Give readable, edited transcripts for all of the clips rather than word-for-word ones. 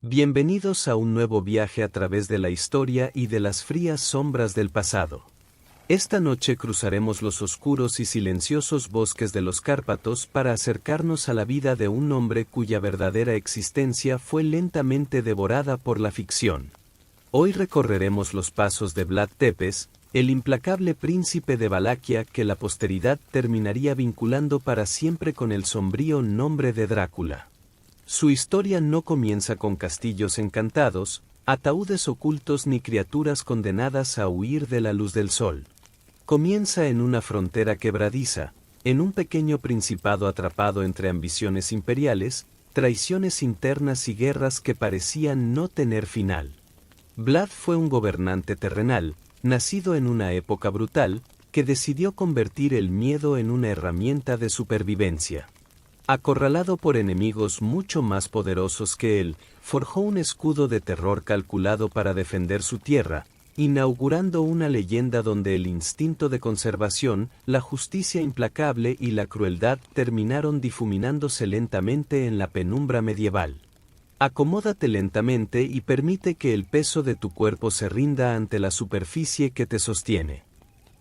Bienvenidos a un nuevo viaje a través de la historia y de las frías sombras del pasado. Esta noche cruzaremos los oscuros y silenciosos bosques de los Cárpatos para acercarnos a la vida de un hombre cuya verdadera existencia fue lentamente devorada por la ficción. Hoy recorreremos los pasos de Vlad Tepes, el implacable príncipe de Valaquia que la posteridad terminaría vinculando para siempre con el sombrío nombre de Drácula. Su historia no comienza con castillos encantados, ataúdes ocultos ni criaturas condenadas a huir de la luz del sol. Comienza en una frontera quebradiza, en un pequeño principado atrapado entre ambiciones imperiales, traiciones internas y guerras que parecían no tener final. Vlad fue un gobernante terrenal, nacido en una época brutal, que decidió convertir el miedo en una herramienta de supervivencia. Acorralado por enemigos mucho más poderosos que él, forjó un escudo de terror calculado para defender su tierra, inaugurando una leyenda donde el instinto de conservación, la justicia implacable y la crueldad terminaron difuminándose lentamente en la penumbra medieval. Acomódate lentamente y permite que el peso de tu cuerpo se rinda ante la superficie que te sostiene.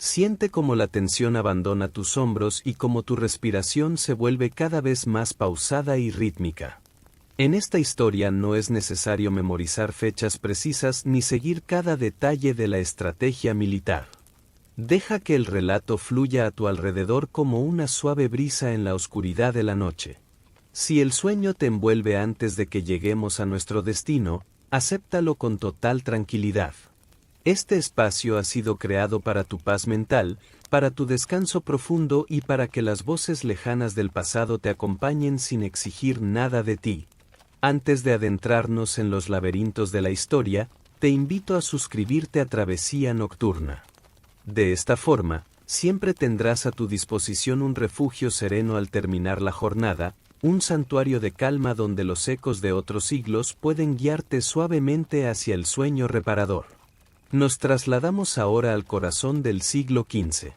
Siente cómo la tensión abandona tus hombros y cómo tu respiración se vuelve cada vez más pausada y rítmica. En esta historia no es necesario memorizar fechas precisas ni seguir cada detalle de la estrategia militar. Deja que el relato fluya a tu alrededor como una suave brisa en la oscuridad de la noche. Si el sueño te envuelve antes de que lleguemos a nuestro destino, acéptalo con total tranquilidad. Este espacio ha sido creado para tu paz mental, para tu descanso profundo y para que las voces lejanas del pasado te acompañen sin exigir nada de ti. Antes de adentrarnos en los laberintos de la historia, te invito a suscribirte a Travesía Nocturna. De esta forma, siempre tendrás a tu disposición un refugio sereno al terminar la jornada, un santuario de calma donde los ecos de otros siglos pueden guiarte suavemente hacia el sueño reparador. Nos trasladamos ahora al corazón del siglo XV.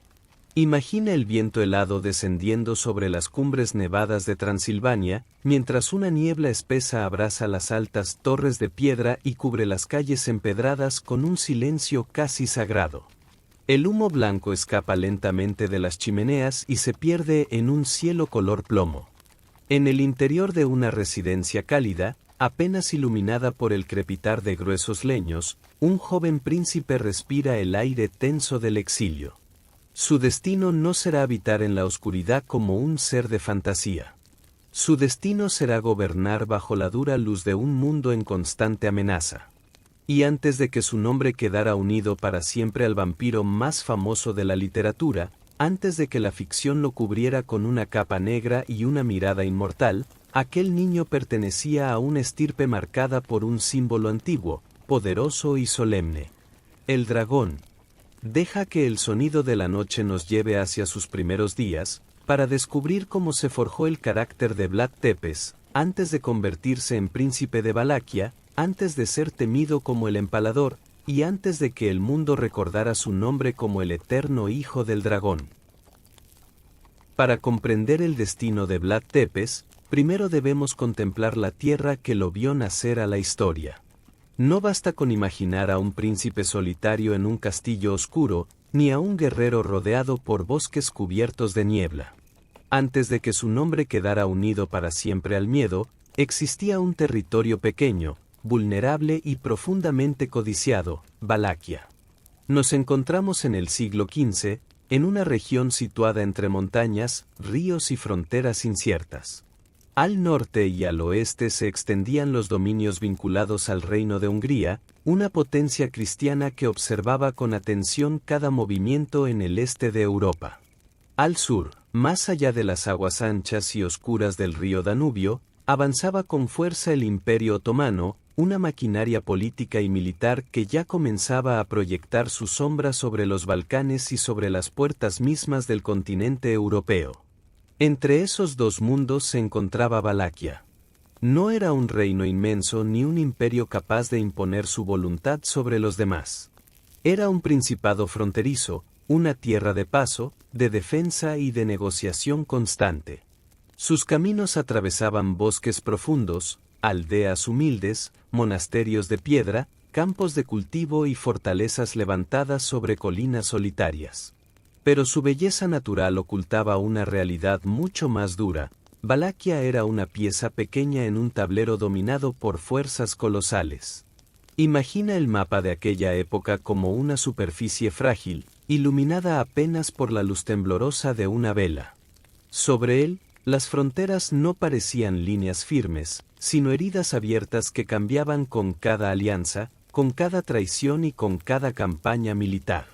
Imagina el viento helado descendiendo sobre las cumbres nevadas de Transilvania, mientras una niebla espesa abraza las altas torres de piedra y cubre las calles empedradas con un silencio casi sagrado. El humo blanco escapa lentamente de las chimeneas y se pierde en un cielo color plomo. En el interior de una residencia cálida, apenas iluminada por el crepitar de gruesos leños, un joven príncipe respira el aire tenso del exilio. Su destino no será habitar en la oscuridad como un ser de fantasía. Su destino será gobernar bajo la dura luz de un mundo en constante amenaza. Y antes de que su nombre quedara unido para siempre al vampiro más famoso de la literatura, antes de que la ficción lo cubriera con una capa negra y una mirada inmortal, aquel niño pertenecía a una estirpe marcada por un símbolo antiguo, poderoso y solemne. El dragón. Deja que el sonido de la noche nos lleve hacia sus primeros días, para descubrir cómo se forjó el carácter de Vlad Tepes, antes de convertirse en príncipe de Valaquia, antes de ser temido como el Empalador, y antes de que el mundo recordara su nombre como el eterno Hijo del Dragón. Para comprender el destino de Vlad Tepes, primero debemos contemplar la tierra que lo vio nacer a la historia. No basta con imaginar a un príncipe solitario en un castillo oscuro, ni a un guerrero rodeado por bosques cubiertos de niebla. Antes de que su nombre quedara unido para siempre al miedo, existía un territorio pequeño, vulnerable y profundamente codiciado, Valaquia. Nos encontramos en el siglo XV, en una región situada entre montañas, ríos y fronteras inciertas. Al norte y al oeste se extendían los dominios vinculados al reino de Hungría, una potencia cristiana que observaba con atención cada movimiento en el este de Europa. Al sur, más allá de las aguas anchas y oscuras del río Danubio, avanzaba con fuerza el Imperio Otomano, una maquinaria política y militar que ya comenzaba a proyectar su sombra sobre los Balcanes y sobre las puertas mismas del continente europeo. Entre esos dos mundos se encontraba Valaquia. No era un reino inmenso ni un imperio capaz de imponer su voluntad sobre los demás. Era un principado fronterizo, una tierra de paso, de defensa y de negociación constante. Sus caminos atravesaban bosques profundos, aldeas humildes, monasterios de piedra, campos de cultivo y fortalezas levantadas sobre colinas solitarias. Pero su belleza natural ocultaba una realidad mucho más dura. Valaquia era una pieza pequeña en un tablero dominado por fuerzas colosales. Imagina el mapa de aquella época como una superficie frágil, iluminada apenas por la luz temblorosa de una vela. Sobre él, las fronteras no parecían líneas firmes, sino heridas abiertas que cambiaban con cada alianza, con cada traición y con cada campaña militar.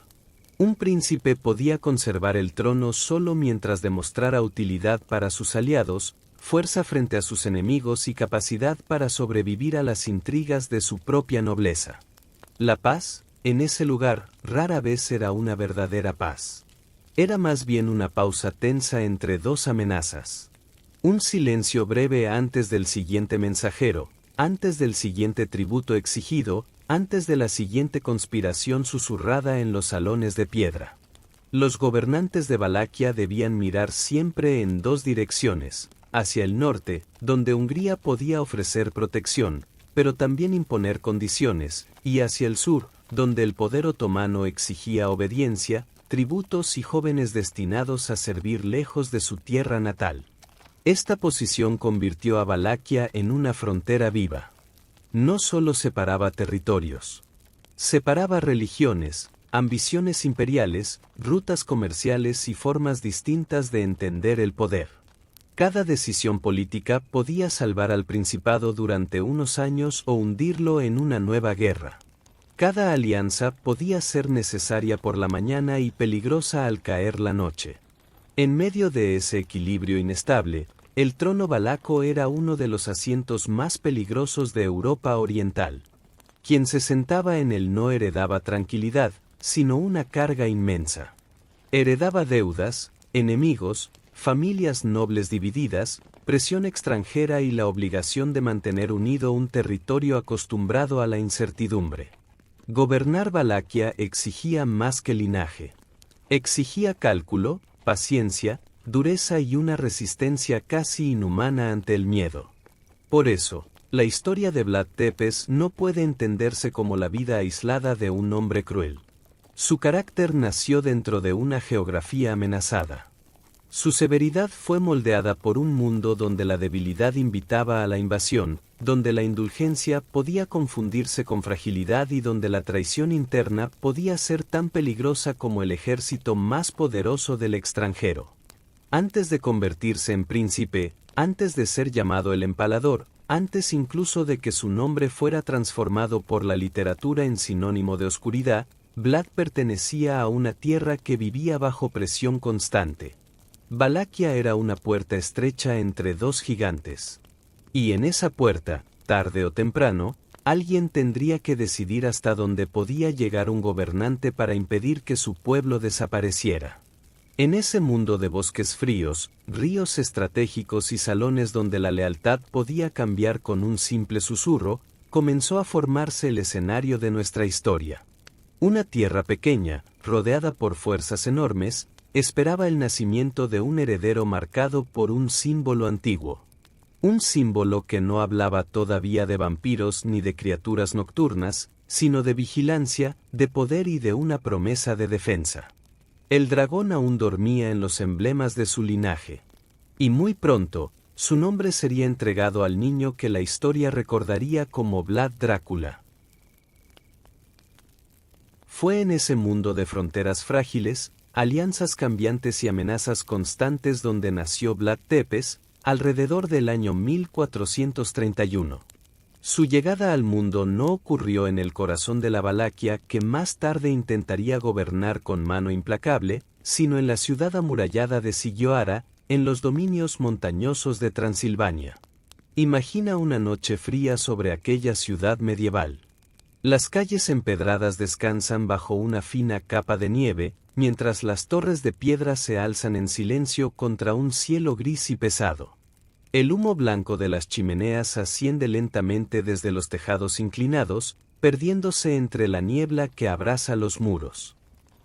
Un príncipe podía conservar el trono solo mientras demostrara utilidad para sus aliados, fuerza frente a sus enemigos y capacidad para sobrevivir a las intrigas de su propia nobleza. La paz, en ese lugar, rara vez era una verdadera paz. Era más bien una pausa tensa entre dos amenazas. Un silencio breve antes del siguiente mensajero, antes del siguiente tributo exigido, antes de la siguiente conspiración susurrada en los salones de piedra. Los gobernantes de Valaquia debían mirar siempre en dos direcciones, hacia el norte, donde Hungría podía ofrecer protección, pero también imponer condiciones, y hacia el sur, donde el poder otomano exigía obediencia, tributos y jóvenes destinados a servir lejos de su tierra natal. Esta posición convirtió a Valaquia en una frontera viva. No solo separaba territorios. Separaba religiones, ambiciones imperiales, rutas comerciales y formas distintas de entender el poder. Cada decisión política podía salvar al principado durante unos años o hundirlo en una nueva guerra. Cada alianza podía ser necesaria por la mañana y peligrosa al caer la noche. En medio de ese equilibrio inestable, el trono valaco era uno de los asientos más peligrosos de Europa Oriental. Quien se sentaba en él no heredaba tranquilidad, sino una carga inmensa. Heredaba deudas, enemigos, familias nobles divididas, presión extranjera y la obligación de mantener unido un territorio acostumbrado a la incertidumbre. Gobernar Valaquia exigía más que linaje. Exigía cálculo, paciencia, dureza y una resistencia casi inhumana ante el miedo. Por eso, la historia de Vlad Tepes no puede entenderse como la vida aislada de un hombre cruel. Su carácter nació dentro de una geografía amenazada. Su severidad fue moldeada por un mundo donde la debilidad invitaba a la invasión, donde la indulgencia podía confundirse con fragilidad y donde la traición interna podía ser tan peligrosa como el ejército más poderoso del extranjero. Antes de convertirse en príncipe, antes de ser llamado el Empalador, antes incluso de que su nombre fuera transformado por la literatura en sinónimo de oscuridad, Vlad pertenecía a una tierra que vivía bajo presión constante. Valaquia era una puerta estrecha entre dos gigantes. Y en esa puerta, tarde o temprano, alguien tendría que decidir hasta dónde podía llegar un gobernante para impedir que su pueblo desapareciera. En ese mundo de bosques fríos, ríos estratégicos y salones donde la lealtad podía cambiar con un simple susurro, comenzó a formarse el escenario de nuestra historia. Una tierra pequeña, rodeada por fuerzas enormes, esperaba el nacimiento de un heredero marcado por un símbolo antiguo. Un símbolo que no hablaba todavía de vampiros ni de criaturas nocturnas, sino de vigilancia, de poder y de una promesa de defensa. El dragón aún dormía en los emblemas de su linaje. Y muy pronto, su nombre sería entregado al niño que la historia recordaría como Vlad Drácula. Fue en ese mundo de fronteras frágiles, alianzas cambiantes y amenazas constantes donde nació Vlad Tepes, alrededor del año 1431. Su llegada al mundo no ocurrió en el corazón de la Valaquia que más tarde intentaría gobernar con mano implacable, sino en la ciudad amurallada de Sigioara, en los dominios montañosos de Transilvania. Imagina una noche fría sobre aquella ciudad medieval. Las calles empedradas descansan bajo una fina capa de nieve, mientras las torres de piedra se alzan en silencio contra un cielo gris y pesado. El humo blanco de las chimeneas asciende lentamente desde los tejados inclinados, perdiéndose entre la niebla que abraza los muros.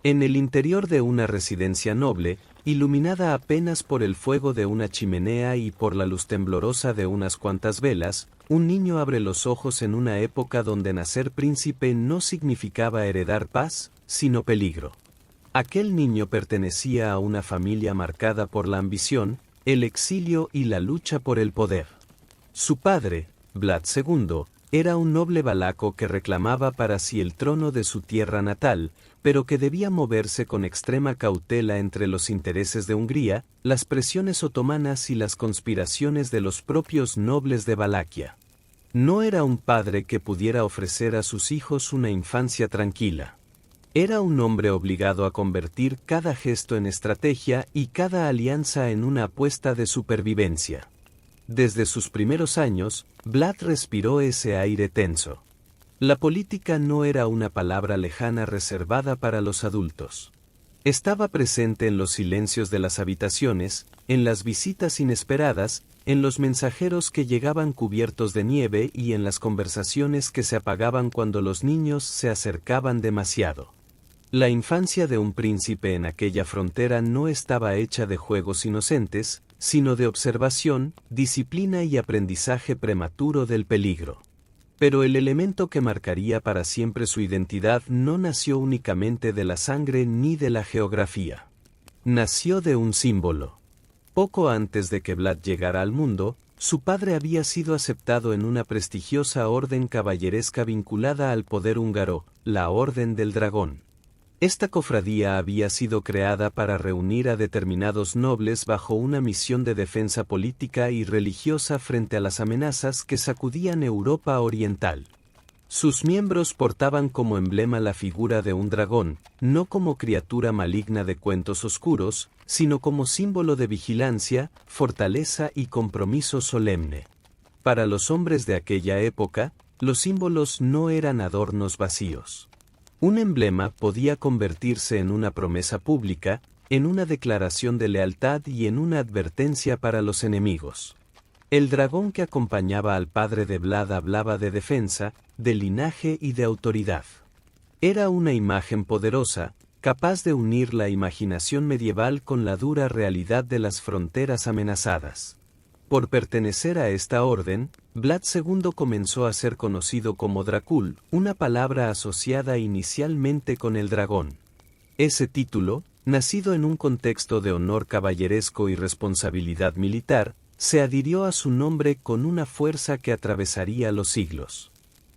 En el interior de una residencia noble, iluminada apenas por el fuego de una chimenea y por la luz temblorosa de unas cuantas velas, un niño abre los ojos en una época donde nacer príncipe no significaba heredar paz, sino peligro. Aquel niño pertenecía a una familia marcada por la ambición, el exilio y la lucha por el poder. Su padre, Vlad II, era un noble valaco que reclamaba para sí el trono de su tierra natal, pero que debía moverse con extrema cautela entre los intereses de Hungría, las presiones otomanas y las conspiraciones de los propios nobles de Valaquia. No era un padre que pudiera ofrecer a sus hijos una infancia tranquila. Era un hombre obligado a convertir cada gesto en estrategia y cada alianza en una apuesta de supervivencia. Desde sus primeros años, Vlad respiró ese aire tenso. La política no era una palabra lejana reservada para los adultos. Estaba presente en los silencios de las habitaciones, en las visitas inesperadas, en los mensajeros que llegaban cubiertos de nieve y en las conversaciones que se apagaban cuando los niños se acercaban demasiado. La infancia de un príncipe en aquella frontera no estaba hecha de juegos inocentes, sino de observación, disciplina y aprendizaje prematuro del peligro. Pero el elemento que marcaría para siempre su identidad no nació únicamente de la sangre ni de la geografía. Nació de un símbolo. Poco antes de que Vlad llegara al mundo, su padre había sido aceptado en una prestigiosa orden caballeresca vinculada al poder húngaro, la Orden del Dragón. Esta cofradía había sido creada para reunir a determinados nobles bajo una misión de defensa política y religiosa frente a las amenazas que sacudían Europa Oriental. Sus miembros portaban como emblema la figura de un dragón, no como criatura maligna de cuentos oscuros, sino como símbolo de vigilancia, fortaleza y compromiso solemne. Para los hombres de aquella época, los símbolos no eran adornos vacíos. Un emblema podía convertirse en una promesa pública, en una declaración de lealtad y en una advertencia para los enemigos. El dragón que acompañaba al padre de Vlad hablaba de defensa, de linaje y de autoridad. Era una imagen poderosa, capaz de unir la imaginación medieval con la dura realidad de las fronteras amenazadas. Por pertenecer a esta orden, Vlad II comenzó a ser conocido como Dracul, una palabra asociada inicialmente con el dragón. Ese título, nacido en un contexto de honor caballeresco y responsabilidad militar, se adhirió a su nombre con una fuerza que atravesaría los siglos.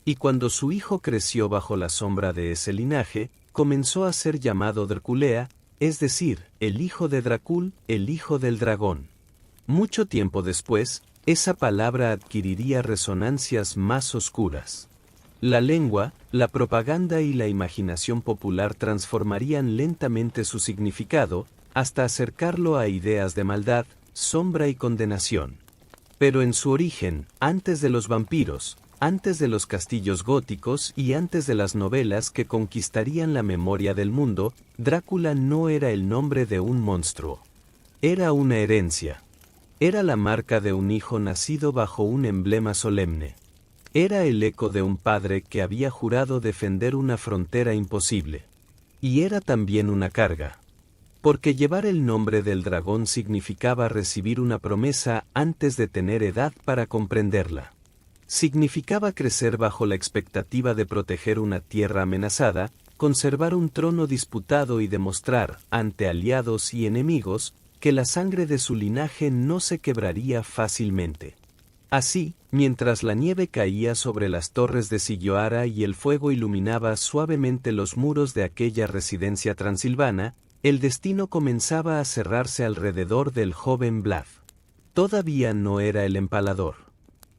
Y cuando su hijo creció bajo la sombra de ese linaje, comenzó a ser llamado Draculea, es decir, el hijo de Dracul, el hijo del dragón. Mucho tiempo después, esa palabra adquiriría resonancias más oscuras. La lengua, la propaganda y la imaginación popular transformarían lentamente su significado, hasta acercarlo a ideas de maldad, sombra y condenación. Pero en su origen, antes de los vampiros, antes de los castillos góticos y antes de las novelas que conquistarían la memoria del mundo, Drácula no era el nombre de un monstruo. Era una herencia. Era la marca de un hijo nacido bajo un emblema solemne. Era el eco de un padre que había jurado defender una frontera imposible. Y era también una carga. Porque llevar el nombre del dragón significaba recibir una promesa antes de tener edad para comprenderla. Significaba crecer bajo la expectativa de proteger una tierra amenazada, conservar un trono disputado y demostrar, ante aliados y enemigos, que la sangre de su linaje no se quebraría fácilmente. Así, mientras la nieve caía sobre las torres de Silloara y el fuego iluminaba suavemente los muros de aquella residencia transilvana, el destino comenzaba a cerrarse alrededor del joven Vlad. Todavía no era el empalador.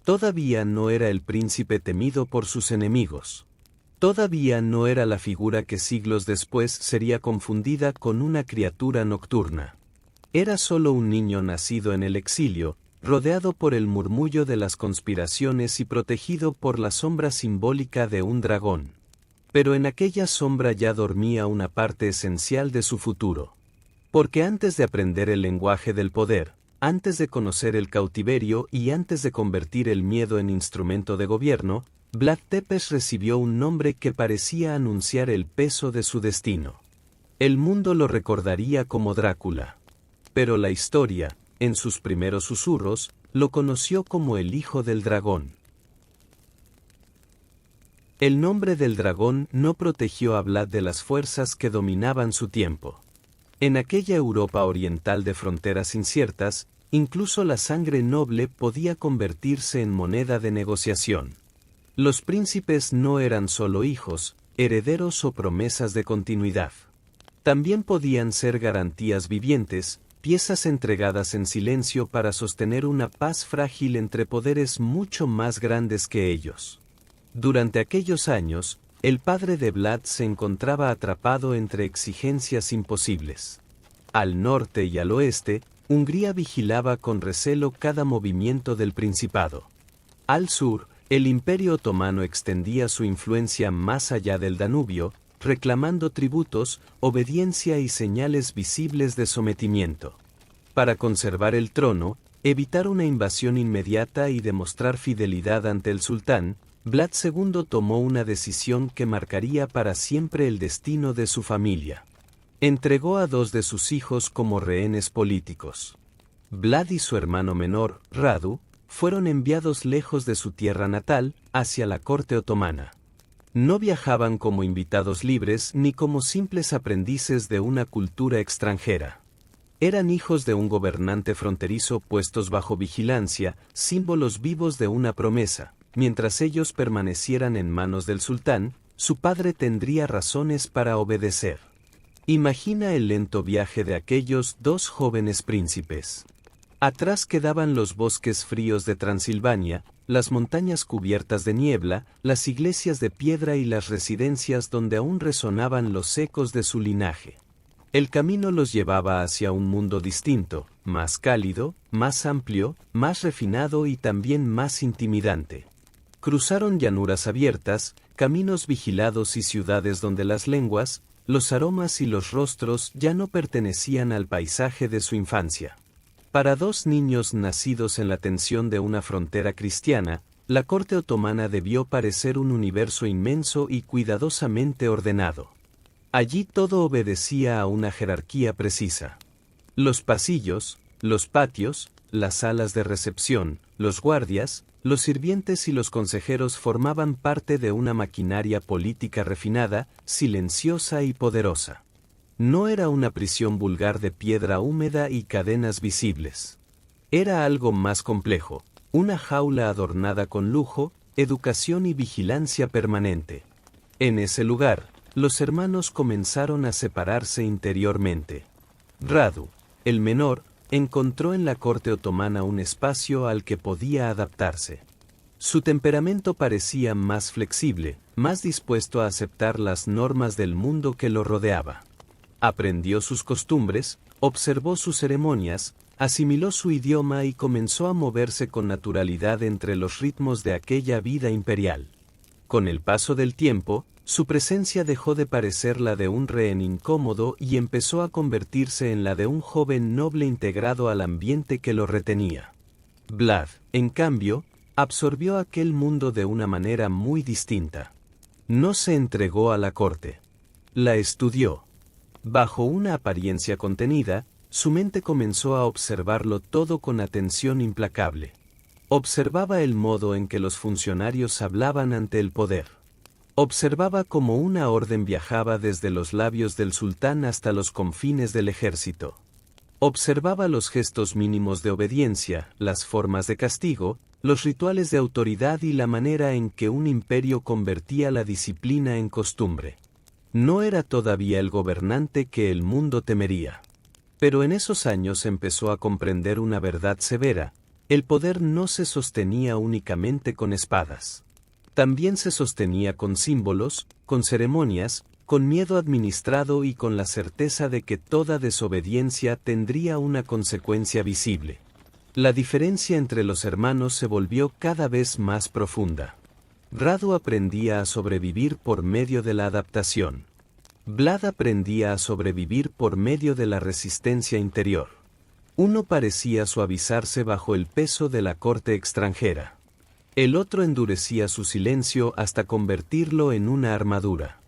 Todavía no era el príncipe temido por sus enemigos. Todavía no era la figura que siglos después sería confundida con una criatura nocturna. Era solo un niño nacido en el exilio, rodeado por el murmullo de las conspiraciones y protegido por la sombra simbólica de un dragón. Pero en aquella sombra ya dormía una parte esencial de su futuro. Porque antes de aprender el lenguaje del poder, antes de conocer el cautiverio y antes de convertir el miedo en instrumento de gobierno, Vlad Tepes recibió un nombre que parecía anunciar el peso de su destino. El mundo lo recordaría como Drácula. Pero la historia, en sus primeros susurros, lo conoció como el hijo del dragón. El nombre del dragón no protegió a Vlad de las fuerzas que dominaban su tiempo. En aquella Europa oriental de fronteras inciertas, incluso la sangre noble podía convertirse en moneda de negociación. Los príncipes no eran solo hijos, herederos o promesas de continuidad. También podían ser garantías vivientes, piezas entregadas en silencio para sostener una paz frágil entre poderes mucho más grandes que ellos. Durante aquellos años, el padre de Vlad se encontraba atrapado entre exigencias imposibles. Al norte y al oeste, Hungría vigilaba con recelo cada movimiento del principado. Al sur, el Imperio Otomano extendía su influencia más allá del Danubio, reclamando tributos, obediencia y señales visibles de sometimiento. Para conservar el trono, evitar una invasión inmediata y demostrar fidelidad ante el sultán, Vlad II tomó una decisión que marcaría para siempre el destino de su familia. Entregó a 2 de sus hijos como rehenes políticos. Vlad y su hermano menor, Radu, fueron enviados lejos de su tierra natal, hacia la corte otomana. No viajaban como invitados libres ni como simples aprendices de una cultura extranjera. Eran hijos de un gobernante fronterizo puestos bajo vigilancia, símbolos vivos de una promesa. Mientras ellos permanecieran en manos del sultán, su padre tendría razones para obedecer. Imagina el lento viaje de aquellos 2 jóvenes príncipes. Atrás quedaban los bosques fríos de Transilvania, las montañas cubiertas de niebla, las iglesias de piedra y las residencias donde aún resonaban los ecos de su linaje. El camino los llevaba hacia un mundo distinto, más cálido, más amplio, más refinado y también más intimidante. Cruzaron llanuras abiertas, caminos vigilados y ciudades donde las lenguas, los aromas y los rostros ya no pertenecían al paisaje de su infancia. Para 2 niños nacidos en la tensión de una frontera cristiana, la corte otomana debió parecer un universo inmenso y cuidadosamente ordenado. Allí todo obedecía a una jerarquía precisa. Los pasillos, los patios, las salas de recepción, los guardias, los sirvientes y los consejeros formaban parte de una maquinaria política refinada, silenciosa y poderosa. No era una prisión vulgar de piedra húmeda y cadenas visibles. Era algo más complejo, una jaula adornada con lujo, educación y vigilancia permanente. En ese lugar, los hermanos comenzaron a separarse interiormente. Radu, el menor, encontró en la corte otomana un espacio al que podía adaptarse. Su temperamento parecía más flexible, más dispuesto a aceptar las normas del mundo que lo rodeaba. Aprendió sus costumbres, observó sus ceremonias, asimiló su idioma y comenzó a moverse con naturalidad entre los ritmos de aquella vida imperial. Con el paso del tiempo, su presencia dejó de parecer la de un rehén incómodo y empezó a convertirse en la de un joven noble integrado al ambiente que lo retenía. Vlad, en cambio, absorbió aquel mundo de una manera muy distinta. No se entregó a la corte. La estudió. Bajo una apariencia contenida, su mente comenzó a observarlo todo con atención implacable. Observaba el modo en que los funcionarios hablaban ante el poder. Observaba cómo una orden viajaba desde los labios del sultán hasta los confines del ejército. Observaba los gestos mínimos de obediencia, las formas de castigo, los rituales de autoridad y la manera en que un imperio convertía la disciplina en costumbre. No era todavía el gobernante que el mundo temería. Pero en esos años empezó a comprender una verdad severa: el poder no se sostenía únicamente con espadas. También se sostenía con símbolos, con ceremonias, con miedo administrado y con la certeza de que toda desobediencia tendría una consecuencia visible. La diferencia entre los hermanos se volvió cada vez más profunda. Radu aprendía a sobrevivir por medio de la adaptación. Vlad aprendía a sobrevivir por medio de la resistencia interior. Uno parecía suavizarse bajo el peso de la corte extranjera. El otro endurecía su silencio hasta convertirlo en una armadura.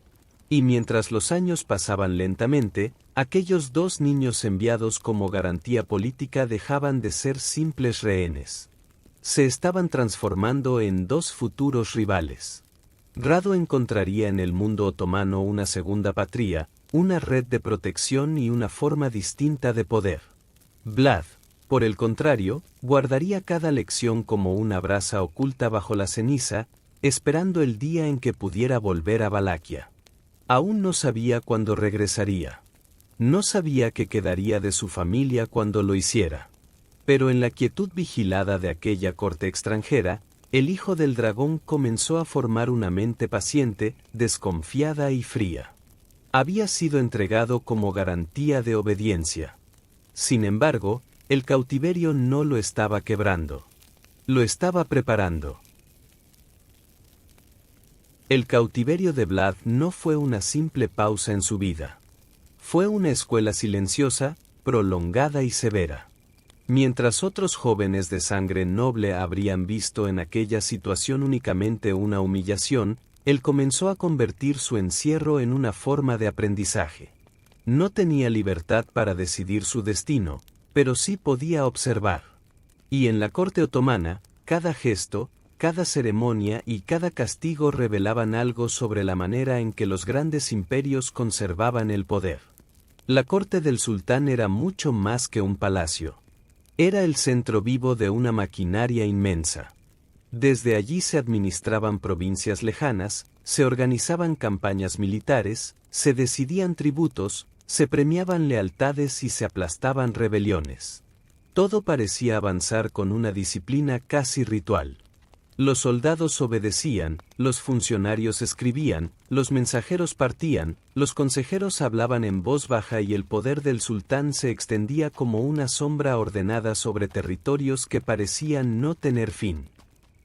Y mientras los años pasaban lentamente, aquellos 2 niños enviados como garantía política dejaban de ser simples rehenes. Se estaban transformando en 2 futuros rivales. Radu encontraría en el mundo otomano una segunda patria, una red de protección y una forma distinta de poder. Vlad, por el contrario, guardaría cada lección como una brasa oculta bajo la ceniza, esperando el día en que pudiera volver a Valaquia. Aún no sabía cuándo regresaría. No sabía qué quedaría de su familia cuando lo hiciera. Pero en la quietud vigilada de aquella corte extranjera, el hijo del dragón comenzó a formar una mente paciente, desconfiada y fría. Había sido entregado como garantía de obediencia. Sin embargo, el cautiverio no lo estaba quebrando. Lo estaba preparando. El cautiverio de Vlad no fue una simple pausa en su vida. Fue una escuela silenciosa, prolongada y severa. Mientras otros jóvenes de sangre noble habrían visto en aquella situación únicamente una humillación, él comenzó a convertir su encierro en una forma de aprendizaje. No tenía libertad para decidir su destino, pero sí podía observar. Y en la corte otomana, cada gesto, cada ceremonia y cada castigo revelaban algo sobre la manera en que los grandes imperios conservaban el poder. La corte del sultán era mucho más que un palacio. Era el centro vivo de una maquinaria inmensa. Desde allí se administraban provincias lejanas, se organizaban campañas militares, se decidían tributos, se premiaban lealtades y se aplastaban rebeliones. Todo parecía avanzar con una disciplina casi ritual. Los soldados obedecían, los funcionarios escribían, los mensajeros partían, los consejeros hablaban en voz baja y el poder del sultán se extendía como una sombra ordenada sobre territorios que parecían no tener fin.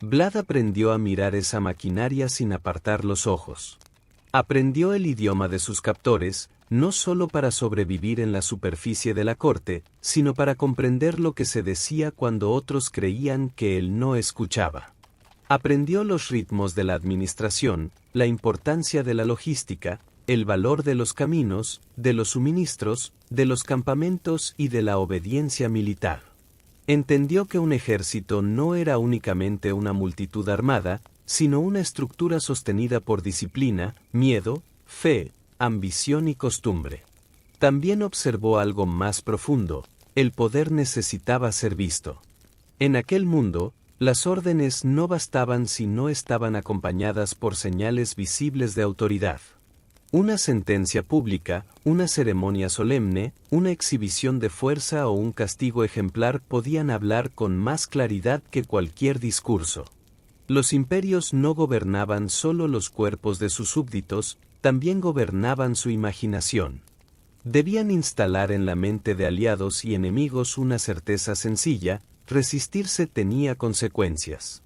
Vlad aprendió a mirar esa maquinaria sin apartar los ojos. Aprendió el idioma de sus captores, no solo para sobrevivir en la superficie de la corte, sino para comprender lo que se decía cuando otros creían que él no escuchaba. Aprendió los ritmos de la administración, la importancia de la logística, el valor de los caminos, de los suministros, de los campamentos y de la obediencia militar. Entendió que un ejército no era únicamente una multitud armada, sino una estructura sostenida por disciplina, miedo, fe, ambición y costumbre. También observó algo más profundo: el poder necesitaba ser visto. En aquel mundo, las órdenes no bastaban si no estaban acompañadas por señales visibles de autoridad. Una sentencia pública, una ceremonia solemne, una exhibición de fuerza o un castigo ejemplar podían hablar con más claridad que cualquier discurso. Los imperios no gobernaban solo los cuerpos de sus súbditos, también gobernaban su imaginación. Debían instalar en la mente de aliados y enemigos una certeza sencilla: resistirse tenía consecuencias.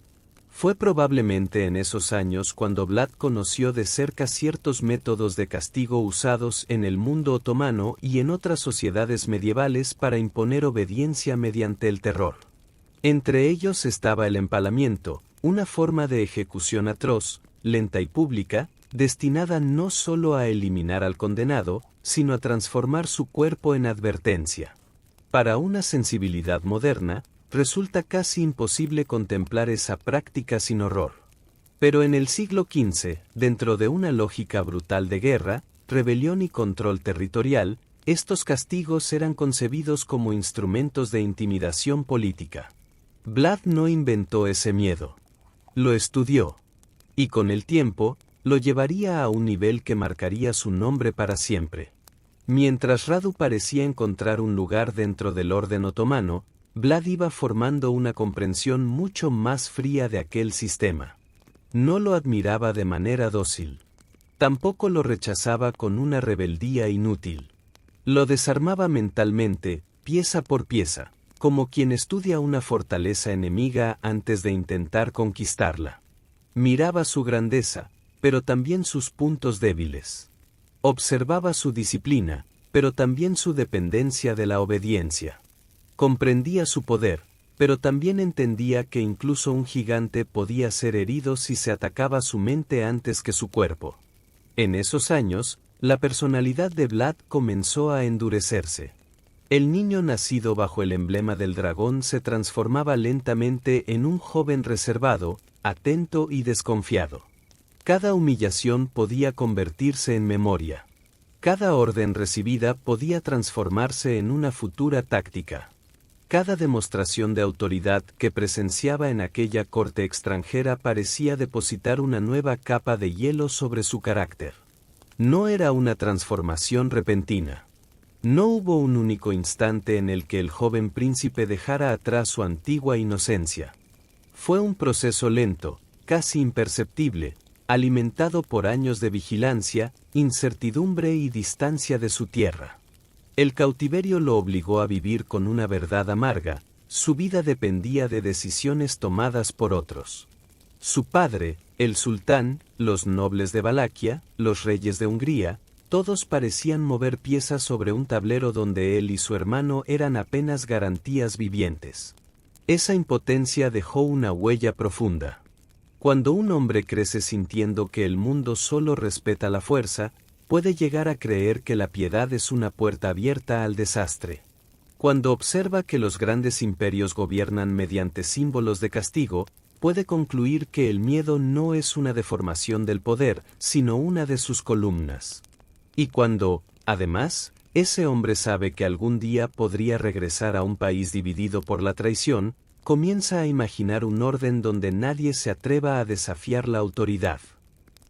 Fue probablemente en esos años cuando Vlad conoció de cerca ciertos métodos de castigo usados en el mundo otomano y en otras sociedades medievales para imponer obediencia mediante el terror. Entre ellos estaba el empalamiento, una forma de ejecución atroz, lenta y pública, destinada no solo a eliminar al condenado, sino a transformar su cuerpo en advertencia. Para una sensibilidad moderna, resulta casi imposible contemplar esa práctica sin horror. Pero en el siglo XV, dentro de una lógica brutal de guerra, rebelión y control territorial, estos castigos eran concebidos como instrumentos de intimidación política. Vlad no inventó ese miedo. Lo estudió. Y con el tiempo, lo llevaría a un nivel que marcaría su nombre para siempre. Mientras Radu parecía encontrar un lugar dentro del orden otomano, Vlad iba formando una comprensión mucho más fría de aquel sistema. No lo admiraba de manera dócil. Tampoco lo rechazaba con una rebeldía inútil. Lo desarmaba mentalmente, pieza por pieza, como quien estudia una fortaleza enemiga antes de intentar conquistarla. Miraba su grandeza, pero también sus puntos débiles. Observaba su disciplina, pero también su dependencia de la obediencia. Comprendía su poder, pero también entendía que incluso un gigante podía ser herido si se atacaba su mente antes que su cuerpo. En esos años, la personalidad de Vlad comenzó a endurecerse. El niño nacido bajo el emblema del dragón se transformaba lentamente en un joven reservado, atento y desconfiado. Cada humillación podía convertirse en memoria. Cada orden recibida podía transformarse en una futura táctica. Cada demostración de autoridad que presenciaba en aquella corte extranjera parecía depositar una nueva capa de hielo sobre su carácter. No era una transformación repentina. No hubo un único instante en el que el joven príncipe dejara atrás su antigua inocencia. Fue un proceso lento, casi imperceptible, alimentado por años de vigilancia, incertidumbre y distancia de su tierra. El cautiverio lo obligó a vivir con una verdad amarga, su vida dependía de decisiones tomadas por otros. Su padre, el sultán, los nobles de Valaquia, los reyes de Hungría, todos parecían mover piezas sobre un tablero donde él y su hermano eran apenas garantías vivientes. Esa impotencia dejó una huella profunda. Cuando un hombre crece sintiendo que el mundo solo respeta la fuerza, puede llegar a creer que la piedad es una puerta abierta al desastre. Cuando observa que los grandes imperios gobiernan mediante símbolos de castigo, puede concluir que el miedo no es una deformación del poder, sino una de sus columnas. Y cuando, además, ese hombre sabe que algún día podría regresar a un país dividido por la traición, comienza a imaginar un orden donde nadie se atreva a desafiar la autoridad.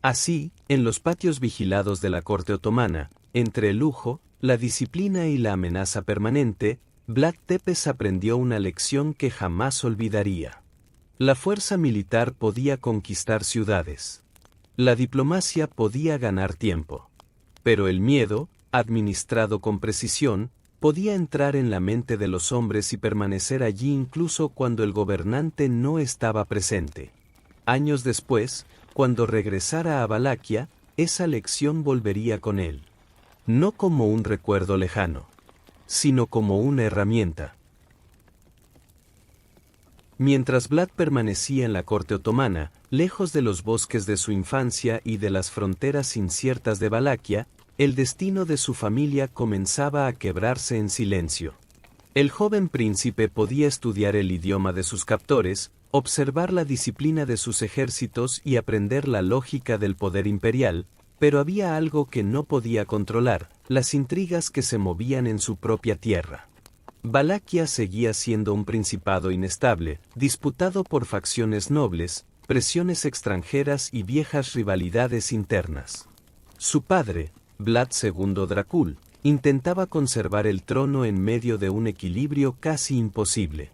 Así, en los patios vigilados de la corte otomana, entre el lujo, la disciplina y la amenaza permanente, Vlad Tepes aprendió una lección que jamás olvidaría. La fuerza militar podía conquistar ciudades. La diplomacia podía ganar tiempo. Pero el miedo, administrado con precisión, podía entrar en la mente de los hombres y permanecer allí incluso cuando el gobernante no estaba presente. Años después, cuando regresara a Valaquia, esa lección volvería con él. No como un recuerdo lejano, sino como una herramienta. Mientras Vlad permanecía en la corte otomana, lejos de los bosques de su infancia y de las fronteras inciertas de Valaquia, el destino de su familia comenzaba a quebrarse en silencio. El joven príncipe podía estudiar el idioma de sus captores, observar la disciplina de sus ejércitos y aprender la lógica del poder imperial, pero había algo que no podía controlar, las intrigas que se movían en su propia tierra. Valaquia seguía siendo un principado inestable, disputado por facciones nobles, presiones extranjeras y viejas rivalidades internas. Su padre, Vlad II Dracul, intentaba conservar el trono en medio de un equilibrio casi imposible.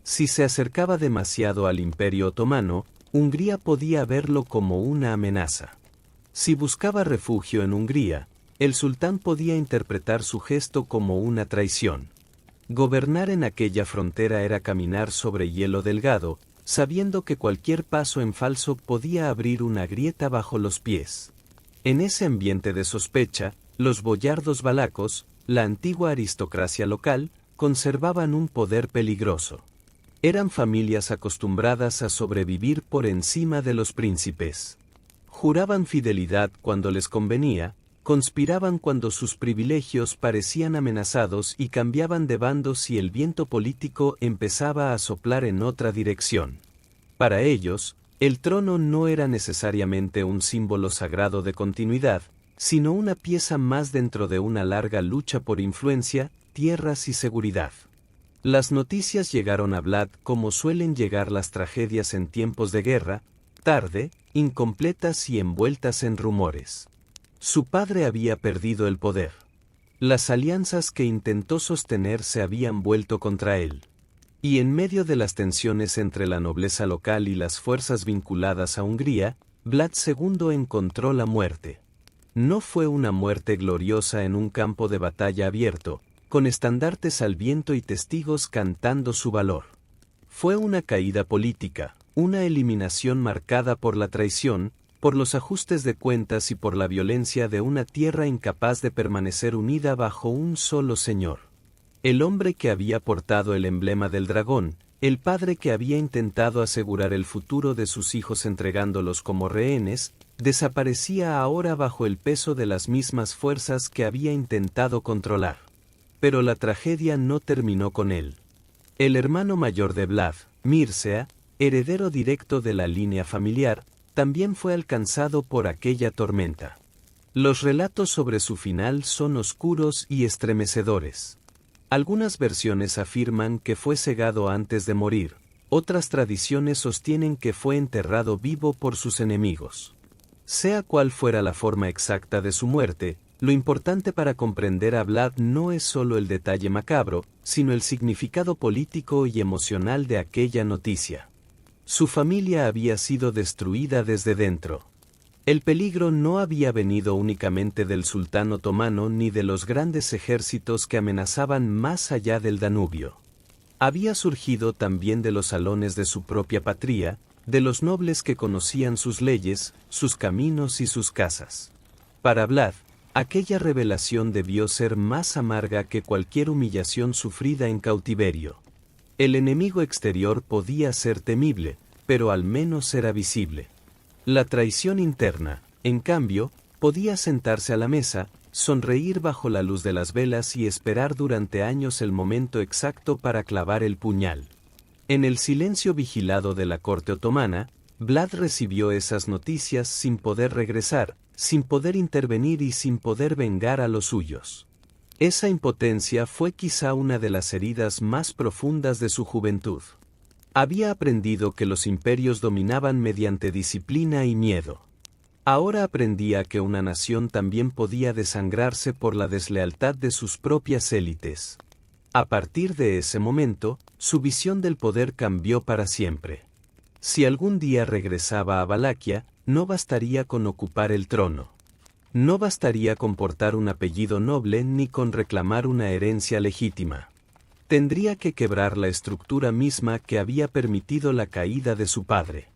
Si se acercaba demasiado al Imperio Otomano, Hungría podía verlo como una amenaza. Si buscaba refugio en Hungría, el sultán podía interpretar su gesto como una traición. Gobernar en aquella frontera era caminar sobre hielo delgado, sabiendo que cualquier paso en falso podía abrir una grieta bajo los pies. En ese ambiente de sospecha, los boyardos valacos, la antigua aristocracia local, conservaban un poder peligroso. Eran familias acostumbradas a sobrevivir por encima de los príncipes. Juraban fidelidad cuando les convenía, conspiraban cuando sus privilegios parecían amenazados y cambiaban de bando si el viento político empezaba a soplar en otra dirección. Para ellos, el trono no era necesariamente un símbolo sagrado de continuidad, sino una pieza más dentro de una larga lucha por influencia, tierras y seguridad. Las noticias llegaron a Vlad como suelen llegar las tragedias en tiempos de guerra, tarde, incompletas y envueltas en rumores. Su padre había perdido el poder. Las alianzas que intentó sostener se habían vuelto contra él. Y en medio de las tensiones entre la nobleza local y las fuerzas vinculadas a Hungría, Vlad II encontró la muerte. No fue una muerte gloriosa en un campo de batalla abierto, con estandartes al viento y testigos cantando su valor. Fue una caída política, una eliminación marcada por la traición, por los ajustes de cuentas y por la violencia de una tierra incapaz de permanecer unida bajo un solo señor. El hombre que había portado el emblema del dragón, el padre que había intentado asegurar el futuro de sus hijos entregándolos como rehenes, desaparecía ahora bajo el peso de las mismas fuerzas que había intentado controlar. Pero la tragedia no terminó con él. El hermano mayor de Vlad, Mircea, heredero directo de la línea familiar, también fue alcanzado por aquella tormenta. Los relatos sobre su final son oscuros y estremecedores. Algunas versiones afirman que fue cegado antes de morir, otras tradiciones sostienen que fue enterrado vivo por sus enemigos. Sea cual fuera la forma exacta de su muerte, lo importante para comprender a Vlad no es solo el detalle macabro, sino el significado político y emocional de aquella noticia. Su familia había sido destruida desde dentro. El peligro no había venido únicamente del sultán otomano ni de los grandes ejércitos que amenazaban más allá del Danubio. Había surgido también de los salones de su propia patria, de los nobles que conocían sus leyes, sus caminos y sus casas. Para Vlad, aquella revelación debió ser más amarga que cualquier humillación sufrida en cautiverio. El enemigo exterior podía ser temible, pero al menos era visible. La traición interna, en cambio, podía sentarse a la mesa, sonreír bajo la luz de las velas y esperar durante años el momento exacto para clavar el puñal. En el silencio vigilado de la corte otomana, Vlad recibió esas noticias sin poder regresar, sin poder intervenir y sin poder vengar a los suyos. Esa impotencia fue quizá una de las heridas más profundas de su juventud. Había aprendido que los imperios dominaban mediante disciplina y miedo. Ahora aprendía que una nación también podía desangrarse por la deslealtad de sus propias élites. A partir de ese momento, su visión del poder cambió para siempre. Si algún día regresaba a Valaquia, no bastaría con ocupar el trono. No bastaría con portar un apellido noble ni con reclamar una herencia legítima. Tendría que quebrar la estructura misma que había permitido la caída de su padre.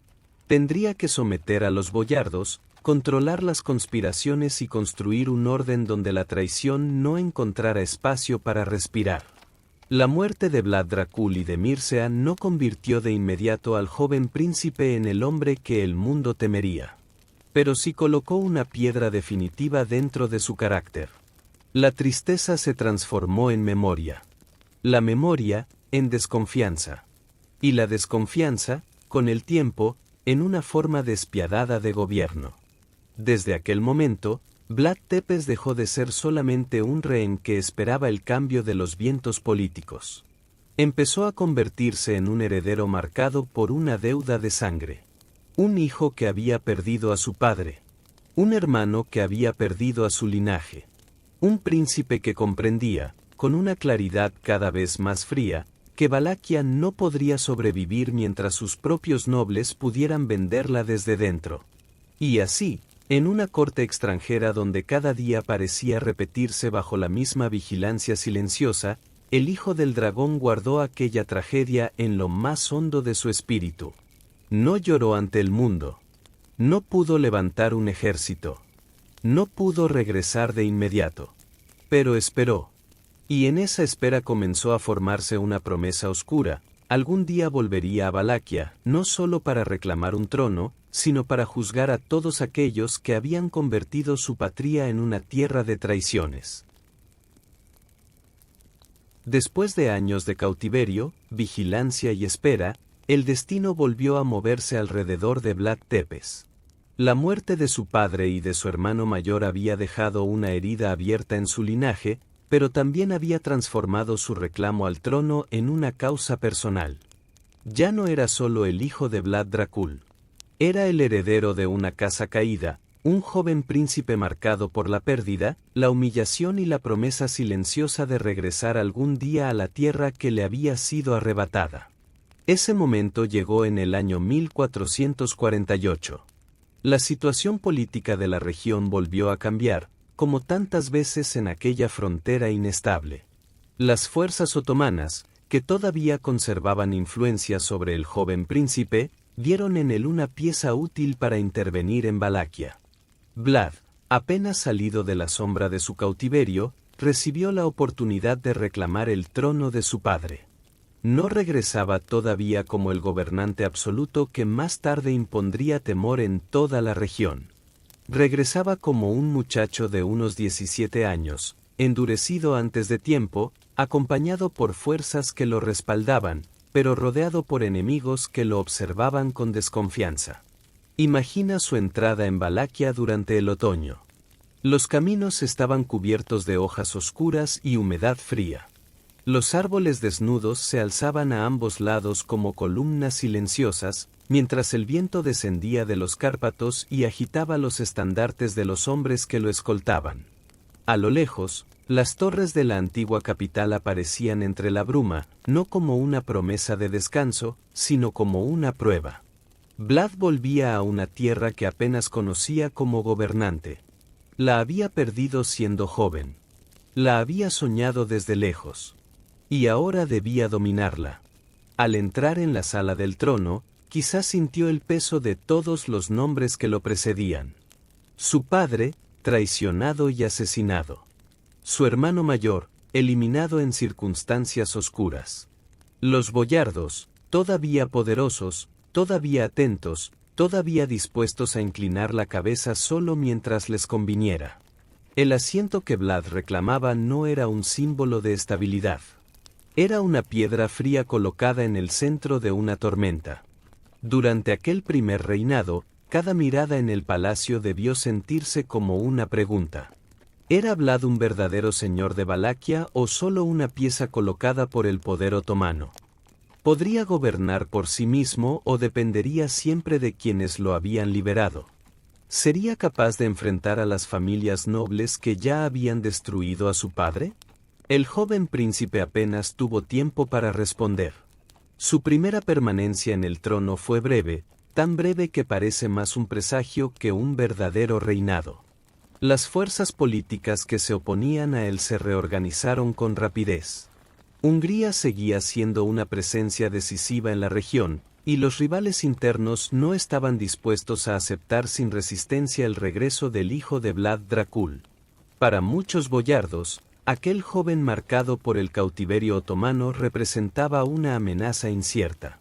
Tendría que someter a los boyardos, controlar las conspiraciones y construir un orden donde la traición no encontrara espacio para respirar. La muerte de Vlad Dracul y de Mircea no convirtió de inmediato al joven príncipe en el hombre que el mundo temería. Pero sí colocó una piedra definitiva dentro de su carácter. La tristeza se transformó en memoria. La memoria, en desconfianza. Y la desconfianza, con el tiempo, en una forma despiadada de gobierno. Desde aquel momento, Vlad Tepes dejó de ser solamente un rehén que esperaba el cambio de los vientos políticos. Empezó a convertirse en un heredero marcado por una deuda de sangre. Un hijo que había perdido a su padre. Un hermano que había perdido a su linaje. Un príncipe que comprendía, con una claridad cada vez más fría, que Valaquia no podría sobrevivir mientras sus propios nobles pudieran venderla desde dentro. Y así, en una corte extranjera donde cada día parecía repetirse bajo la misma vigilancia silenciosa, el hijo del dragón guardó aquella tragedia en lo más hondo de su espíritu. No lloró ante el mundo. No pudo levantar un ejército. No pudo regresar de inmediato. Pero esperó. Y en esa espera comenzó a formarse una promesa oscura: algún día volvería a Valaquia, no solo para reclamar un trono, sino para juzgar a todos aquellos que habían convertido su patria en una tierra de traiciones. Después de años de cautiverio, vigilancia y espera, el destino volvió a moverse alrededor de Vlad Tepes. La muerte de su padre y de su hermano mayor había dejado una herida abierta en su linaje, pero también había transformado su reclamo al trono en una causa personal. Ya no era solo el hijo de Vlad Dracul. Era el heredero de una casa caída, un joven príncipe marcado por la pérdida, la humillación y la promesa silenciosa de regresar algún día a la tierra que le había sido arrebatada. Ese momento llegó en el año 1448. La situación política de la región volvió a cambiar, como tantas veces en aquella frontera inestable. Las fuerzas otomanas, que todavía conservaban influencia sobre el joven príncipe, vieron en él una pieza útil para intervenir en Valaquia. Vlad, apenas salido de la sombra de su cautiverio, recibió la oportunidad de reclamar el trono de su padre. No regresaba todavía como el gobernante absoluto que más tarde impondría temor en toda la región. Regresaba como un muchacho de unos 17 años, endurecido antes de tiempo, acompañado por fuerzas que lo respaldaban, pero rodeado por enemigos que lo observaban con desconfianza. Imagina su entrada en Valaquia durante el otoño. Los caminos estaban cubiertos de hojas oscuras y humedad fría. Los árboles desnudos se alzaban a ambos lados como columnas silenciosas, mientras el viento descendía de los Cárpatos y agitaba los estandartes de los hombres que lo escoltaban. A lo lejos, las torres de la antigua capital aparecían entre la bruma, no como una promesa de descanso, sino como una prueba. Vlad volvía a una tierra que apenas conocía como gobernante. La había perdido siendo joven. La había soñado desde lejos. Y ahora debía dominarla. Al entrar en la sala del trono, quizás sintió el peso de todos los nombres que lo precedían. Su padre, traicionado y asesinado. Su hermano mayor, eliminado en circunstancias oscuras. Los boyardos, todavía poderosos, todavía atentos, todavía dispuestos a inclinar la cabeza solo mientras les conviniera. El asiento que Vlad reclamaba no era un símbolo de estabilidad. Era una piedra fría colocada en el centro de una tormenta. Durante aquel primer reinado, cada mirada en el palacio debió sentirse como una pregunta. ¿Era Vlad un verdadero señor de Valaquia o solo una pieza colocada por el poder otomano? ¿Podría gobernar por sí mismo o dependería siempre de quienes lo habían liberado? ¿Sería capaz de enfrentar a las familias nobles que ya habían destruido a su padre? El joven príncipe apenas tuvo tiempo para responder. Su primera permanencia en el trono fue breve, tan breve que parece más un presagio que un verdadero reinado. Las fuerzas políticas que se oponían a él se reorganizaron con rapidez. Hungría seguía siendo una presencia decisiva en la región, y los rivales internos no estaban dispuestos a aceptar sin resistencia el regreso del hijo de Vlad Dracul. Para muchos boyardos, aquel joven marcado por el cautiverio otomano representaba una amenaza incierta.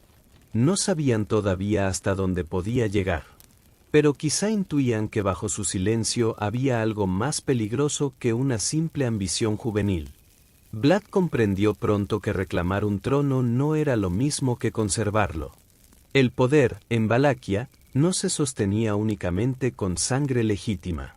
No sabían todavía hasta dónde podía llegar. Pero quizá intuían que bajo su silencio había algo más peligroso que una simple ambición juvenil. Vlad comprendió pronto que reclamar un trono no era lo mismo que conservarlo. El poder, en Valaquia, no se sostenía únicamente con sangre legítima.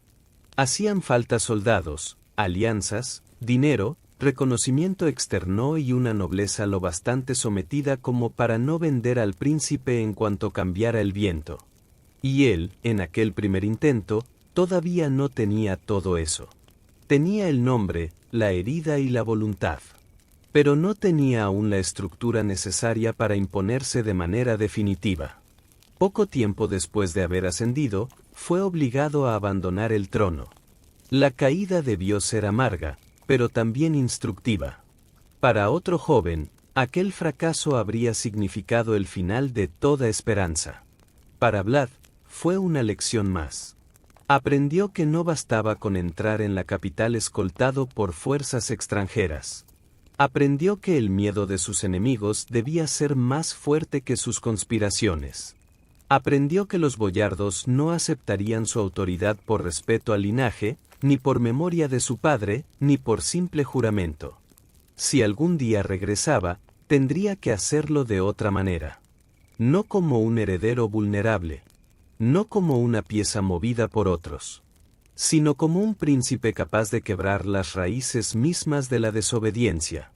Hacían falta soldados, alianzas, dinero, reconocimiento externo y una nobleza lo bastante sometida como para no vender al príncipe en cuanto cambiara el viento. Y él, en aquel primer intento, todavía no tenía todo eso. Tenía el nombre, la herida y la voluntad. Pero no tenía aún la estructura necesaria para imponerse de manera definitiva. Poco tiempo después de haber ascendido, fue obligado a abandonar el trono. La caída debió ser amarga, pero también instructiva. Para otro joven, aquel fracaso habría significado el final de toda esperanza. Para Vlad, fue una lección más. Aprendió que no bastaba con entrar en la capital escoltado por fuerzas extranjeras. Aprendió que el miedo de sus enemigos debía ser más fuerte que sus conspiraciones. Aprendió que los boyardos no aceptarían su autoridad por respeto al linaje, ni por memoria de su padre, ni por simple juramento. Si algún día regresaba, tendría que hacerlo de otra manera. No como un heredero vulnerable. No como una pieza movida por otros. Sino como un príncipe capaz de quebrar las raíces mismas de la desobediencia.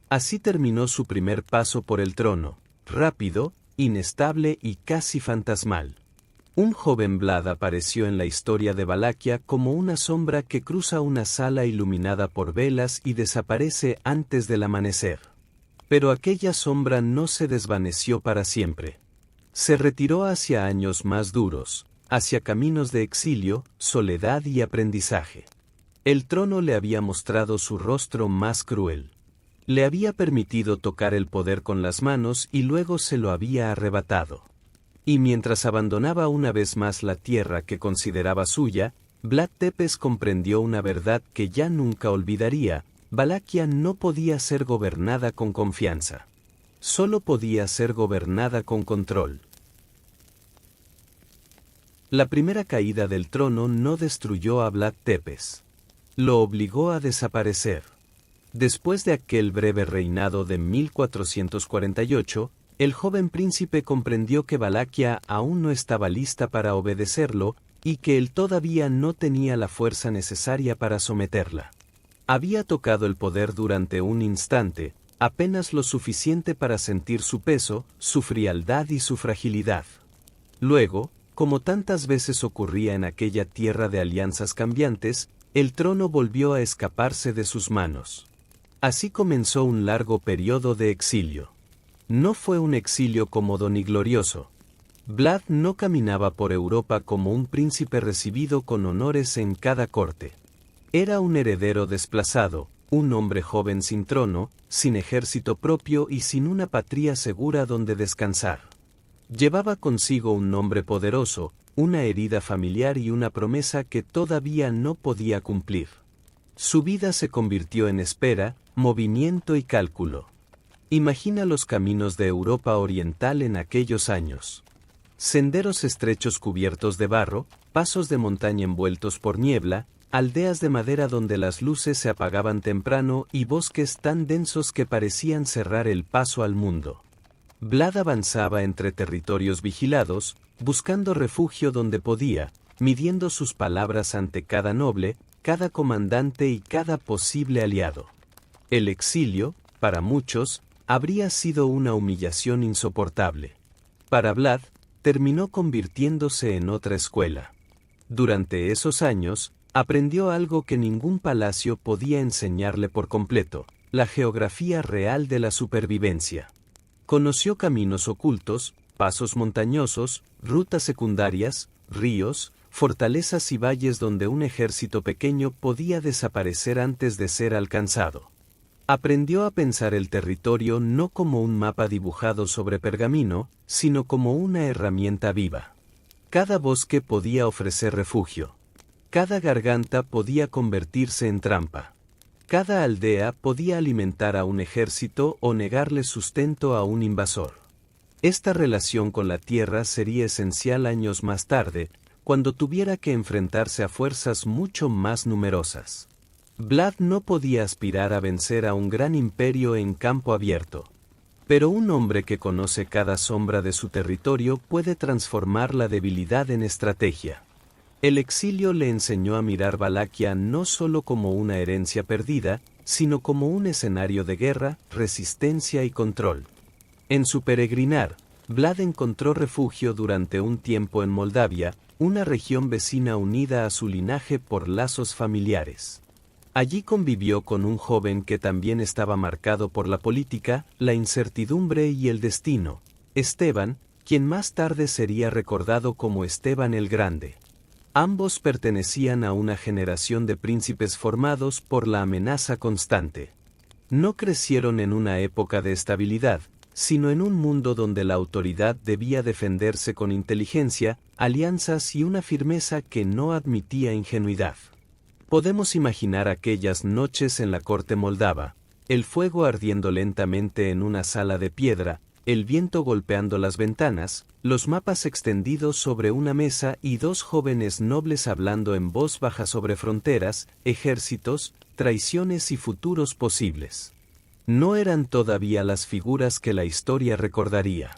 Así terminó su primer paso por el trono, rápido, inestable y casi fantasmal. Un joven Vlad apareció en la historia de Valaquia como una sombra que cruza una sala iluminada por velas y desaparece antes del amanecer. Pero aquella sombra no se desvaneció para siempre. Se retiró hacia años más duros, hacia caminos de exilio, soledad y aprendizaje. El trono le había mostrado su rostro más cruel. Le había permitido tocar el poder con las manos y luego se lo había arrebatado. Y mientras abandonaba una vez más la tierra que consideraba suya, Vlad Tepes comprendió una verdad que ya nunca olvidaría: Valaquia no podía ser gobernada con confianza. Solo podía ser gobernada con control. La primera caída del trono no destruyó a Vlad Tepes. Lo obligó a desaparecer. Después de aquel breve reinado de 1448, El joven príncipe comprendió que Valaquia aún no estaba lista para obedecerlo, y que él todavía no tenía la fuerza necesaria para someterla. Había tocado el poder durante un instante, apenas lo suficiente para sentir su peso, su frialdad y su fragilidad. Luego, como tantas veces ocurría en aquella tierra de alianzas cambiantes, el trono volvió a escaparse de sus manos. Así comenzó un largo periodo de exilio. No fue un exilio cómodo ni glorioso. Vlad no caminaba por Europa como un príncipe recibido con honores en cada corte. Era un heredero desplazado, un hombre joven sin trono, sin ejército propio y sin una patria segura donde descansar. Llevaba consigo un nombre poderoso, una herida familiar y una promesa que todavía no podía cumplir. Su vida se convirtió en espera, movimiento y cálculo. Imagina los caminos de Europa Oriental en aquellos años. Senderos estrechos cubiertos de barro, pasos de montaña envueltos por niebla, aldeas de madera donde las luces se apagaban temprano y bosques tan densos que parecían cerrar el paso al mundo. Vlad avanzaba entre territorios vigilados, buscando refugio donde podía, midiendo sus palabras ante cada noble, cada comandante y cada posible aliado. El exilio, para muchos, habría sido una humillación insoportable. Para Vlad, terminó convirtiéndose en otra escuela. Durante esos años, aprendió algo que ningún palacio podía enseñarle por completo: la geografía real de la supervivencia. Conoció caminos ocultos, pasos montañosos, rutas secundarias, ríos, fortalezas y valles donde un ejército pequeño podía desaparecer antes de ser alcanzado. Aprendió a pensar el territorio no como un mapa dibujado sobre pergamino, sino como una herramienta viva. Cada bosque podía ofrecer refugio. Cada garganta podía convertirse en trampa. Cada aldea podía alimentar a un ejército o negarle sustento a un invasor. Esta relación con la tierra sería esencial años más tarde, cuando tuviera que enfrentarse a fuerzas mucho más numerosas. Vlad no podía aspirar a vencer a un gran imperio en campo abierto. Pero un hombre que conoce cada sombra de su territorio puede transformar la debilidad en estrategia. El exilio le enseñó a mirar Valaquia no solo como una herencia perdida, sino como un escenario de guerra, resistencia y control. En su peregrinar, Vlad encontró refugio durante un tiempo en Moldavia, una región vecina unida a su linaje por lazos familiares. Allí convivió con un joven que también estaba marcado por la política, la incertidumbre y el destino: Esteban, quien más tarde sería recordado como Esteban el Grande. Ambos pertenecían a una generación de príncipes formados por la amenaza constante. No crecieron en una época de estabilidad, sino en un mundo donde la autoridad debía defenderse con inteligencia, alianzas y una firmeza que no admitía ingenuidad. Podemos imaginar aquellas noches en la corte moldava, el fuego ardiendo lentamente en una sala de piedra, el viento golpeando las ventanas, los mapas extendidos sobre una mesa y dos jóvenes nobles hablando en voz baja sobre fronteras, ejércitos, traiciones y futuros posibles. No eran todavía las figuras que la historia recordaría.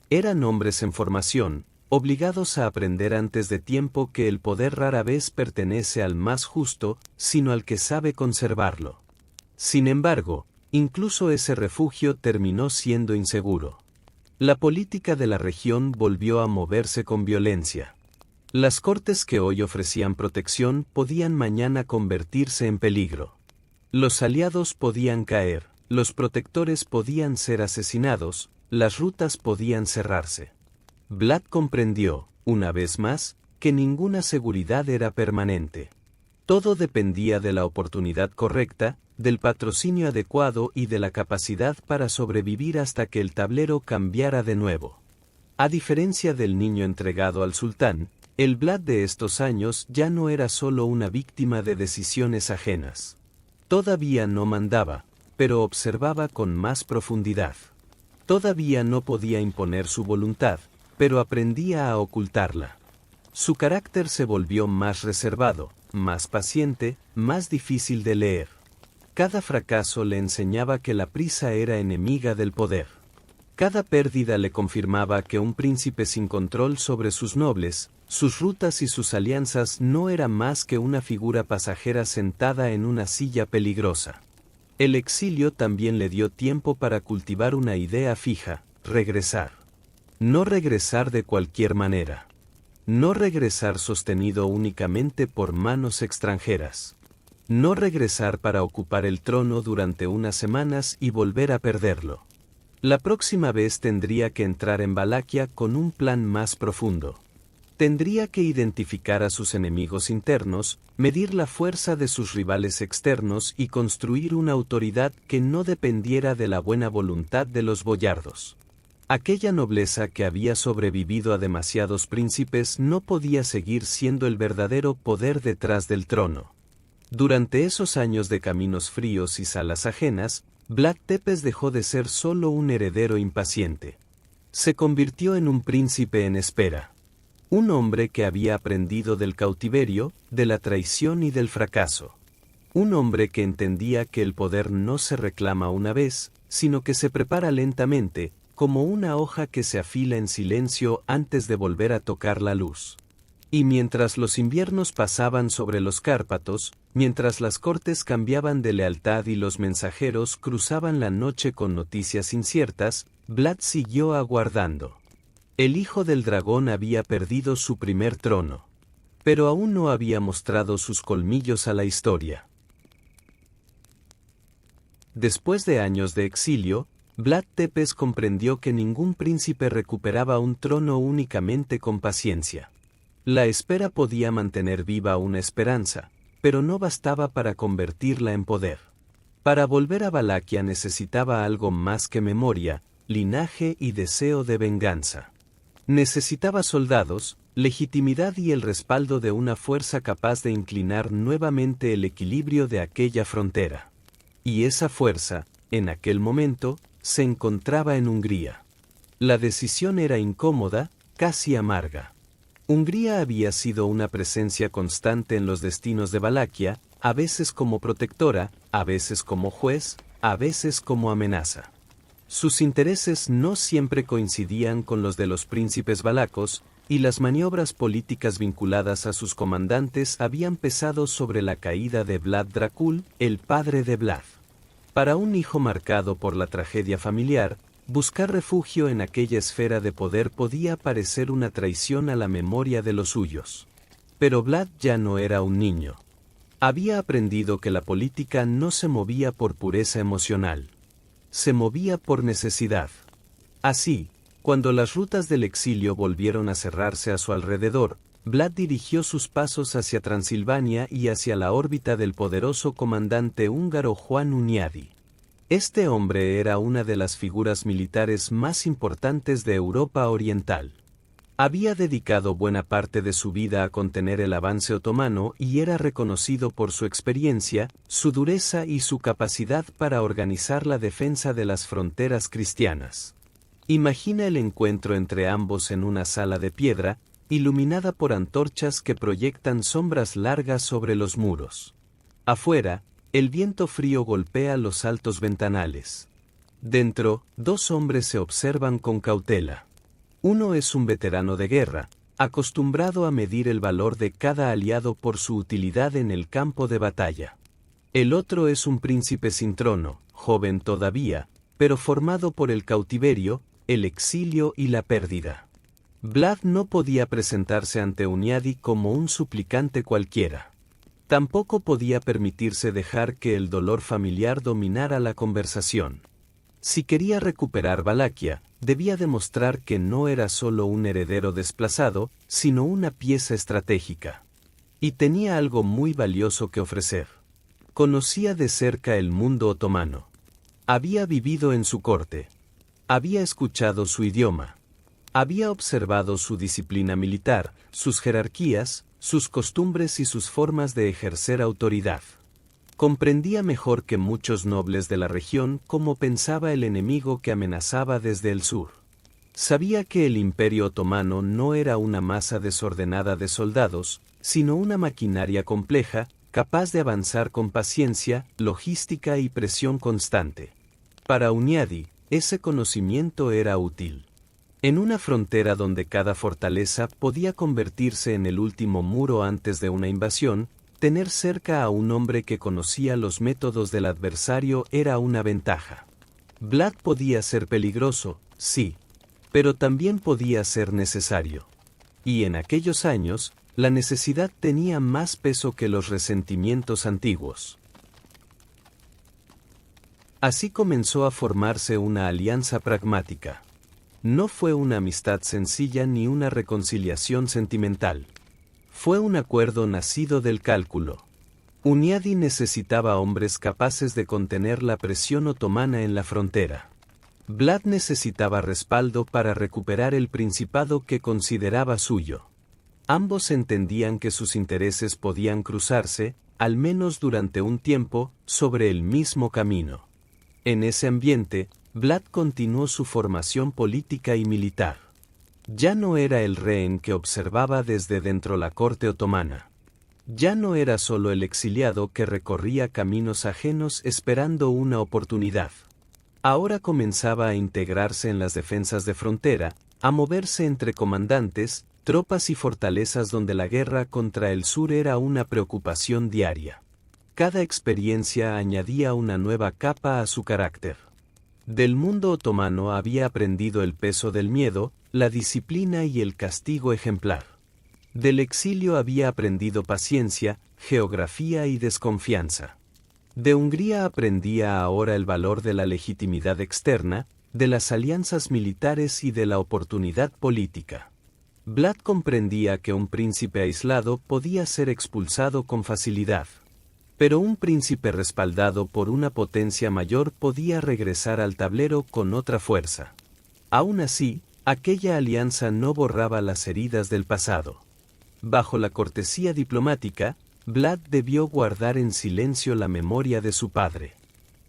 Eran hombres en formación, obligados a aprender antes de tiempo que el poder rara vez pertenece al más justo, sino al que sabe conservarlo. Sin embargo, incluso ese refugio terminó siendo inseguro. La política de la región volvió a moverse con violencia. Las cortes que hoy ofrecían protección podían mañana convertirse en peligro. Los aliados podían caer, los protectores podían ser asesinados, las rutas podían cerrarse. Vlad comprendió, una vez más, que ninguna seguridad era permanente. Todo dependía de la oportunidad correcta, del patrocinio adecuado y de la capacidad para sobrevivir hasta que el tablero cambiara de nuevo. A diferencia del niño entregado al sultán, el Vlad de estos años ya no era solo una víctima de decisiones ajenas. Todavía no mandaba, pero observaba con más profundidad. Todavía no podía imponer su voluntad, pero aprendía a ocultarla. Su carácter se volvió más reservado, más paciente, más difícil de leer. Cada fracaso le enseñaba que la prisa era enemiga del poder. Cada pérdida le confirmaba que un príncipe sin control sobre sus nobles, sus rutas y sus alianzas no era más que una figura pasajera sentada en una silla peligrosa. El exilio también le dio tiempo para cultivar una idea fija: regresar. No regresar de cualquier manera. No regresar sostenido únicamente por manos extranjeras. No regresar para ocupar el trono durante unas semanas y volver a perderlo. La próxima vez tendría que entrar en Valaquia con un plan más profundo. Tendría que identificar a sus enemigos internos, medir la fuerza de sus rivales externos y construir una autoridad que no dependiera de la buena voluntad de los boyardos. Aquella nobleza que había sobrevivido a demasiados príncipes no podía seguir siendo el verdadero poder detrás del trono. Durante esos años de caminos fríos y salas ajenas, Vlad Tepes dejó de ser solo un heredero impaciente. Se convirtió en un príncipe en espera. Un hombre que había aprendido del cautiverio, de la traición y del fracaso. Un hombre que entendía que el poder no se reclama una vez, sino que se prepara lentamente, como una hoja que se afila en silencio antes de volver a tocar la luz. Y mientras los inviernos pasaban sobre los Cárpatos, mientras las cortes cambiaban de lealtad y los mensajeros cruzaban la noche con noticias inciertas, Vlad siguió aguardando. El hijo del dragón había perdido su primer trono. Pero aún no había mostrado sus colmillos a la historia. Después de años de exilio, Vlad Tepes comprendió que ningún príncipe recuperaba un trono únicamente con paciencia. La espera podía mantener viva una esperanza, pero no bastaba para convertirla en poder. Para volver a Valaquia necesitaba algo más que memoria, linaje y deseo de venganza. Necesitaba soldados, legitimidad y el respaldo de una fuerza capaz de inclinar nuevamente el equilibrio de aquella frontera. Y esa fuerza, en aquel momento, se encontraba en Hungría. La decisión era incómoda, casi amarga. Hungría había sido una presencia constante en los destinos de Valaquia, a veces como protectora, a veces como juez, a veces como amenaza. Sus intereses no siempre coincidían con los de los príncipes valacos, y las maniobras políticas vinculadas a sus comandantes habían pesado sobre la caída de Vlad Dracul, el padre de Vlad. Para un hijo marcado por la tragedia familiar, buscar refugio en aquella esfera de poder podía parecer una traición a la memoria de los suyos. Pero Vlad ya no era un niño. Había aprendido que la política no se movía por pureza emocional. Se movía por necesidad. Así, cuando las rutas del exilio volvieron a cerrarse a su alrededor, Vlad dirigió sus pasos hacia Transilvania y hacia la órbita del poderoso comandante húngaro Juan Hunyadi. Este hombre era una de las figuras militares más importantes de Europa Oriental. Había dedicado buena parte de su vida a contener el avance otomano y era reconocido por su experiencia, su dureza y su capacidad para organizar la defensa de las fronteras cristianas. Imagina el encuentro entre ambos en una sala de piedra, iluminada por antorchas que proyectan sombras largas sobre los muros. Afuera, el viento frío golpea los altos ventanales. Dentro, dos hombres se observan con cautela. Uno es un veterano de guerra, acostumbrado a medir el valor de cada aliado por su utilidad en el campo de batalla. El otro es un príncipe sin trono, joven todavía, pero formado por el cautiverio, el exilio y la pérdida. Vlad no podía presentarse ante Hunyadi como un suplicante cualquiera. Tampoco podía permitirse dejar que el dolor familiar dominara la conversación. Si quería recuperar Valaquia, debía demostrar que no era solo un heredero desplazado, sino una pieza estratégica. Y tenía algo muy valioso que ofrecer. Conocía de cerca el mundo otomano. Había vivido en su corte. Había escuchado su idioma. Había observado su disciplina militar, sus jerarquías, sus costumbres y sus formas de ejercer autoridad. Comprendía mejor que muchos nobles de la región cómo pensaba el enemigo que amenazaba desde el sur. Sabía que el Imperio Otomano no era una masa desordenada de soldados, sino una maquinaria compleja, capaz de avanzar con paciencia, logística y presión constante. Para Hunyadi, ese conocimiento era útil. En una frontera donde cada fortaleza podía convertirse en el último muro antes de una invasión, tener cerca a un hombre que conocía los métodos del adversario era una ventaja. Vlad podía ser peligroso, sí, pero también podía ser necesario. Y en aquellos años, la necesidad tenía más peso que los resentimientos antiguos. Así comenzó a formarse una alianza pragmática. No fue una amistad sencilla ni una reconciliación sentimental. Fue un acuerdo nacido del cálculo. Hunyadi necesitaba hombres capaces de contener la presión otomana en la frontera. Vlad necesitaba respaldo para recuperar el principado que consideraba suyo. Ambos entendían que sus intereses podían cruzarse, al menos durante un tiempo, sobre el mismo camino. En ese ambiente, Vlad continuó su formación política y militar. Ya no era el rehén que observaba desde dentro la corte otomana. Ya no era solo el exiliado que recorría caminos ajenos esperando una oportunidad. Ahora comenzaba a integrarse en las defensas de frontera, a moverse entre comandantes, tropas y fortalezas donde la guerra contra el sur era una preocupación diaria. Cada experiencia añadía una nueva capa a su carácter. Del mundo otomano había aprendido el peso del miedo, la disciplina y el castigo ejemplar. Del exilio había aprendido paciencia, geografía y desconfianza. De Hungría aprendía ahora el valor de la legitimidad externa, de las alianzas militares y de la oportunidad política. Vlad comprendía que un príncipe aislado podía ser expulsado con facilidad. Pero un príncipe respaldado por una potencia mayor podía regresar al tablero con otra fuerza. Aún así, aquella alianza no borraba las heridas del pasado. Bajo la cortesía diplomática, Vlad debió guardar en silencio la memoria de su padre.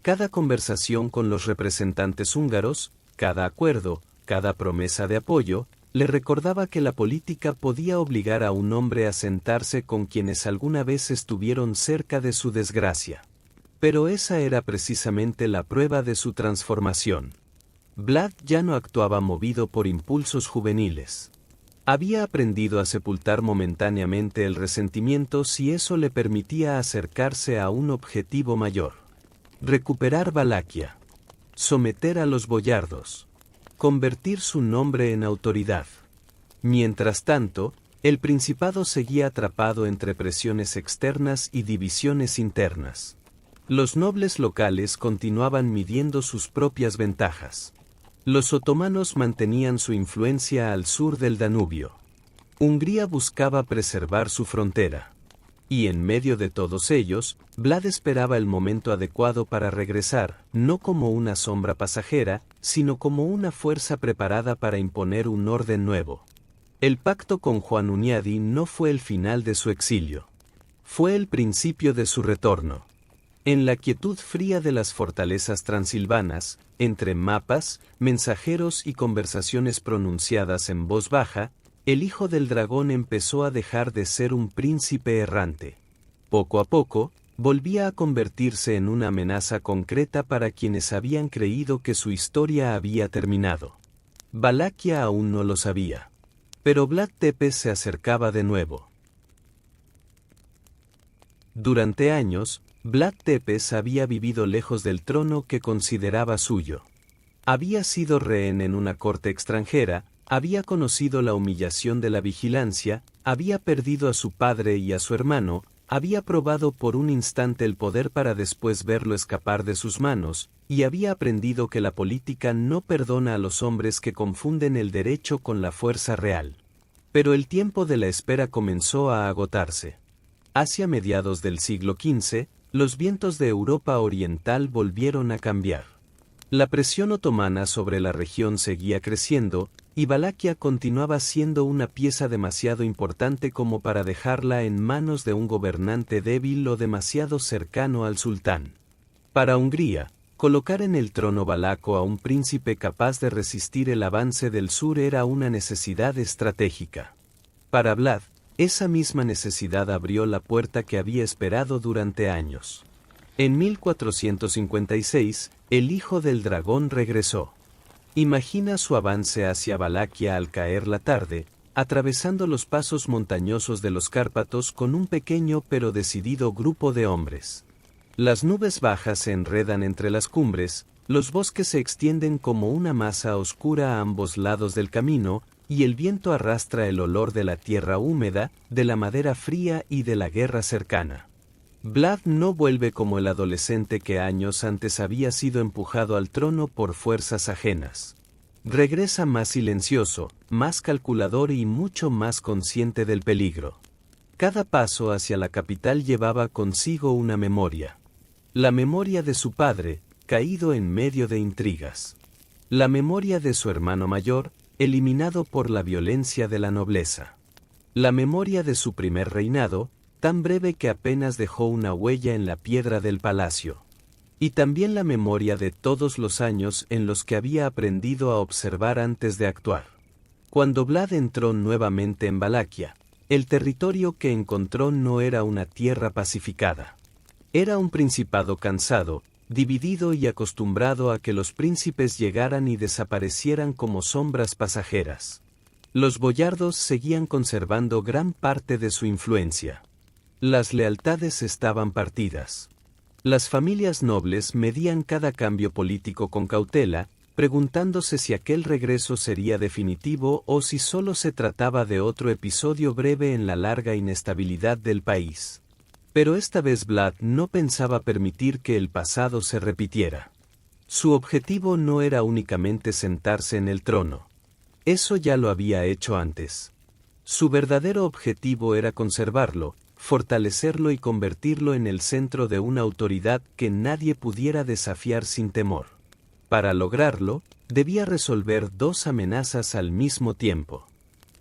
Cada conversación con los representantes húngaros, cada acuerdo, cada promesa de apoyo, le recordaba que la política podía obligar a un hombre a sentarse con quienes alguna vez estuvieron cerca de su desgracia. Pero esa era precisamente la prueba de su transformación. Vlad ya no actuaba movido por impulsos juveniles. Había aprendido a sepultar momentáneamente el resentimiento si eso le permitía acercarse a un objetivo mayor. Recuperar Valaquia. Someter a los boyardos. Convertir su nombre en autoridad. Mientras tanto, el principado seguía atrapado entre presiones externas y divisiones internas. Los nobles locales continuaban midiendo sus propias ventajas. Los otomanos mantenían su influencia al sur del Danubio. Hungría buscaba preservar su frontera. Y en medio de todos ellos, Vlad esperaba el momento adecuado para regresar, no como una sombra pasajera, sino como una fuerza preparada para imponer un orden nuevo. El pacto con Juan Hunyadi no fue el final de su exilio. Fue el principio de su retorno. En la quietud fría de las fortalezas transilvanas, entre mapas, mensajeros y conversaciones pronunciadas en voz baja, el hijo del dragón empezó a dejar de ser un príncipe errante. Poco a poco, volvía a convertirse en una amenaza concreta para quienes habían creído que su historia había terminado. Valaquia aún no lo sabía. Pero Vlad Tepes se acercaba de nuevo. Durante años, Vlad Tepes había vivido lejos del trono que consideraba suyo. Había sido rehén en una corte extranjera, había conocido la humillación de la vigilancia, había perdido a su padre y a su hermano, había probado por un instante el poder para después verlo escapar de sus manos, y había aprendido que la política no perdona a los hombres que confunden el derecho con la fuerza real. Pero el tiempo de la espera comenzó a agotarse. Hacia mediados del siglo XV, los vientos de Europa Oriental volvieron a cambiar. La presión otomana sobre la región seguía creciendo, y Valaquia continuaba siendo una pieza demasiado importante como para dejarla en manos de un gobernante débil o demasiado cercano al sultán. Para Hungría, colocar en el trono valaco a un príncipe capaz de resistir el avance del sur era una necesidad estratégica. Para Vlad, esa misma necesidad abrió la puerta que había esperado durante años. En 1456, el hijo del dragón regresó. Imagina su avance hacia Valaquia al caer la tarde, atravesando los pasos montañosos de los Cárpatos con un pequeño pero decidido grupo de hombres. Las nubes bajas se enredan entre las cumbres, los bosques se extienden como una masa oscura a ambos lados del camino, y el viento arrastra el olor de la tierra húmeda, de la madera fría y de la guerra cercana. Vlad no vuelve como el adolescente que años antes había sido empujado al trono por fuerzas ajenas. Regresa más silencioso, más calculador y mucho más consciente del peligro. Cada paso hacia la capital llevaba consigo una memoria. La memoria de su padre, caído en medio de intrigas. La memoria de su hermano mayor, eliminado por la violencia de la nobleza. La memoria de su primer reinado, tan breve que apenas dejó una huella en la piedra del palacio. Y también la memoria de todos los años en los que había aprendido a observar antes de actuar. Cuando Vlad entró nuevamente en Valaquia, el territorio que encontró no era una tierra pacificada. Era un principado cansado, dividido y acostumbrado a que los príncipes llegaran y desaparecieran como sombras pasajeras. Los boyardos seguían conservando gran parte de su influencia. Las lealtades estaban partidas. Las familias nobles medían cada cambio político con cautela, preguntándose si aquel regreso sería definitivo o si solo se trataba de otro episodio breve en la larga inestabilidad del país. Pero esta vez Vlad no pensaba permitir que el pasado se repitiera. Su objetivo no era únicamente sentarse en el trono. Eso ya lo había hecho antes. Su verdadero objetivo era conservarlo, fortalecerlo y convertirlo en el centro de una autoridad que nadie pudiera desafiar sin temor. Para lograrlo, debía resolver dos amenazas al mismo tiempo.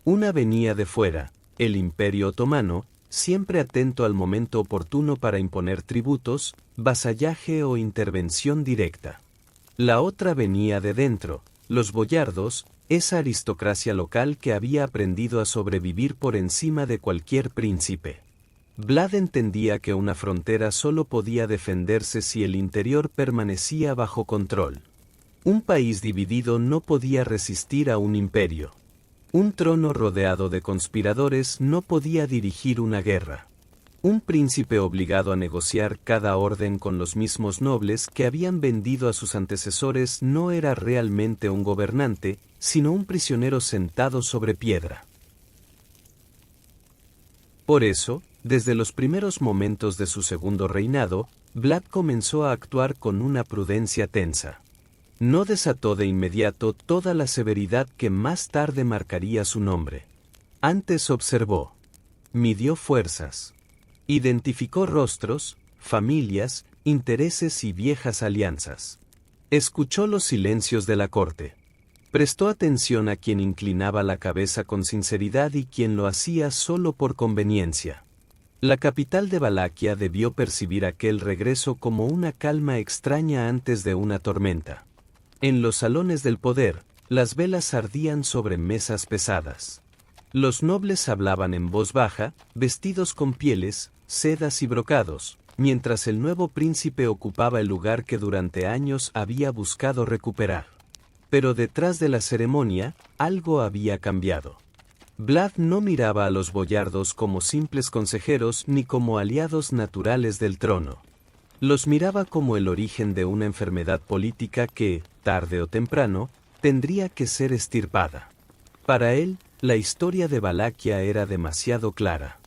Una venía de fuera, el Imperio Otomano, siempre atento al momento oportuno para imponer tributos, vasallaje o intervención directa. La otra venía de dentro, los boyardos, esa aristocracia local que había aprendido a sobrevivir por encima de cualquier príncipe. Vlad entendía que una frontera solo podía defenderse si el interior permanecía bajo control. Un país dividido no podía resistir a un imperio. Un trono rodeado de conspiradores no podía dirigir una guerra. Un príncipe obligado a negociar cada orden con los mismos nobles que habían vendido a sus antecesores no era realmente un gobernante, sino un prisionero sentado sobre piedra. Por eso, desde los primeros momentos de su segundo reinado, Vlad comenzó a actuar con una prudencia tensa. No desató de inmediato toda la severidad que más tarde marcaría su nombre. Antes observó. Midió fuerzas. Identificó rostros, familias, intereses y viejas alianzas. Escuchó los silencios de la corte. Prestó atención a quien inclinaba la cabeza con sinceridad y quien lo hacía solo por conveniencia. La capital de Valaquia debió percibir aquel regreso como una calma extraña antes de una tormenta. En los salones del poder, las velas ardían sobre mesas pesadas. Los nobles hablaban en voz baja, vestidos con pieles, sedas y brocados, mientras el nuevo príncipe ocupaba el lugar que durante años había buscado recuperar. Pero detrás de la ceremonia, algo había cambiado. Vlad no miraba a los boyardos como simples consejeros ni como aliados naturales del trono. Los miraba como el origen de una enfermedad política que, tarde o temprano, tendría que ser extirpada. Para él, la historia de Valaquia era demasiado clara.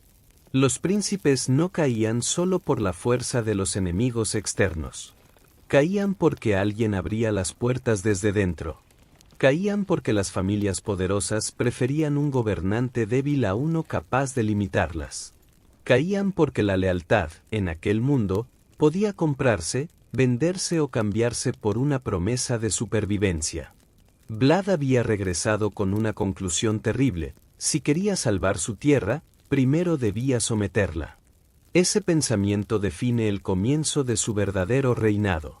Los príncipes no caían solo por la fuerza de los enemigos externos. Caían porque alguien abría las puertas desde dentro. Caían porque las familias poderosas preferían un gobernante débil a uno capaz de limitarlas. Caían porque la lealtad, en aquel mundo, podía comprarse, venderse o cambiarse por una promesa de supervivencia. Vlad había regresado con una conclusión terrible: si quería salvar su tierra, primero debía someterla. Ese pensamiento define el comienzo de su verdadero reinado.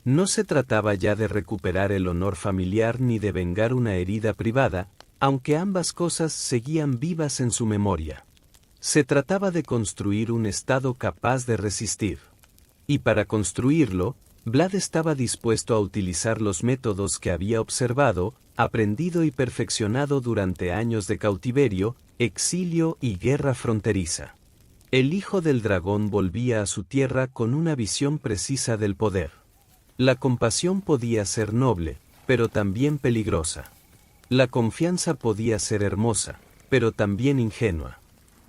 No se trataba ya de recuperar el honor familiar ni de vengar una herida privada, aunque ambas cosas seguían vivas en su memoria. Se trataba de construir un Estado capaz de resistir. Y para construirlo, Vlad estaba dispuesto a utilizar los métodos que había observado, aprendido y perfeccionado durante años de cautiverio, exilio y guerra fronteriza. El hijo del dragón volvía a su tierra con una visión precisa del poder. La compasión podía ser noble, pero también peligrosa. La confianza podía ser hermosa, pero también ingenua.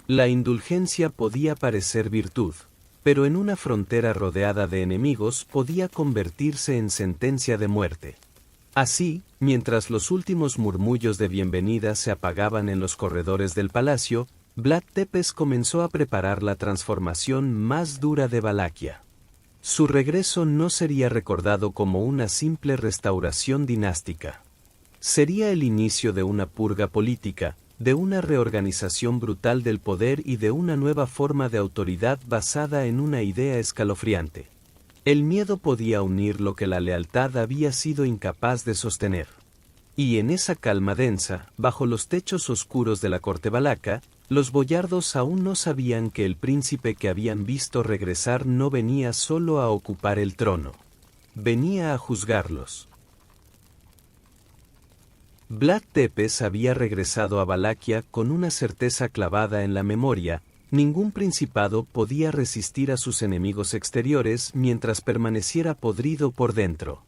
La indulgencia podía parecer virtud, pero en una frontera rodeada de enemigos podía convertirse en sentencia de muerte. Así, mientras los últimos murmullos de bienvenida se apagaban en los corredores del palacio, Vlad Tepes comenzó a preparar la transformación más dura de Valaquia. Su regreso no sería recordado como una simple restauración dinástica. Sería el inicio de una purga política, de una reorganización brutal del poder y de una nueva forma de autoridad basada en una idea escalofriante. El miedo podía unir lo que la lealtad había sido incapaz de sostener. Y en esa calma densa, bajo los techos oscuros de la corte valaca, los boyardos aún no sabían que el príncipe que habían visto regresar no venía solo a ocupar el trono. Venía a juzgarlos. Vlad Tepes había regresado a Valaquia con una certeza clavada en la memoria: ningún principado podía resistir a sus enemigos exteriores mientras permaneciera podrido por dentro.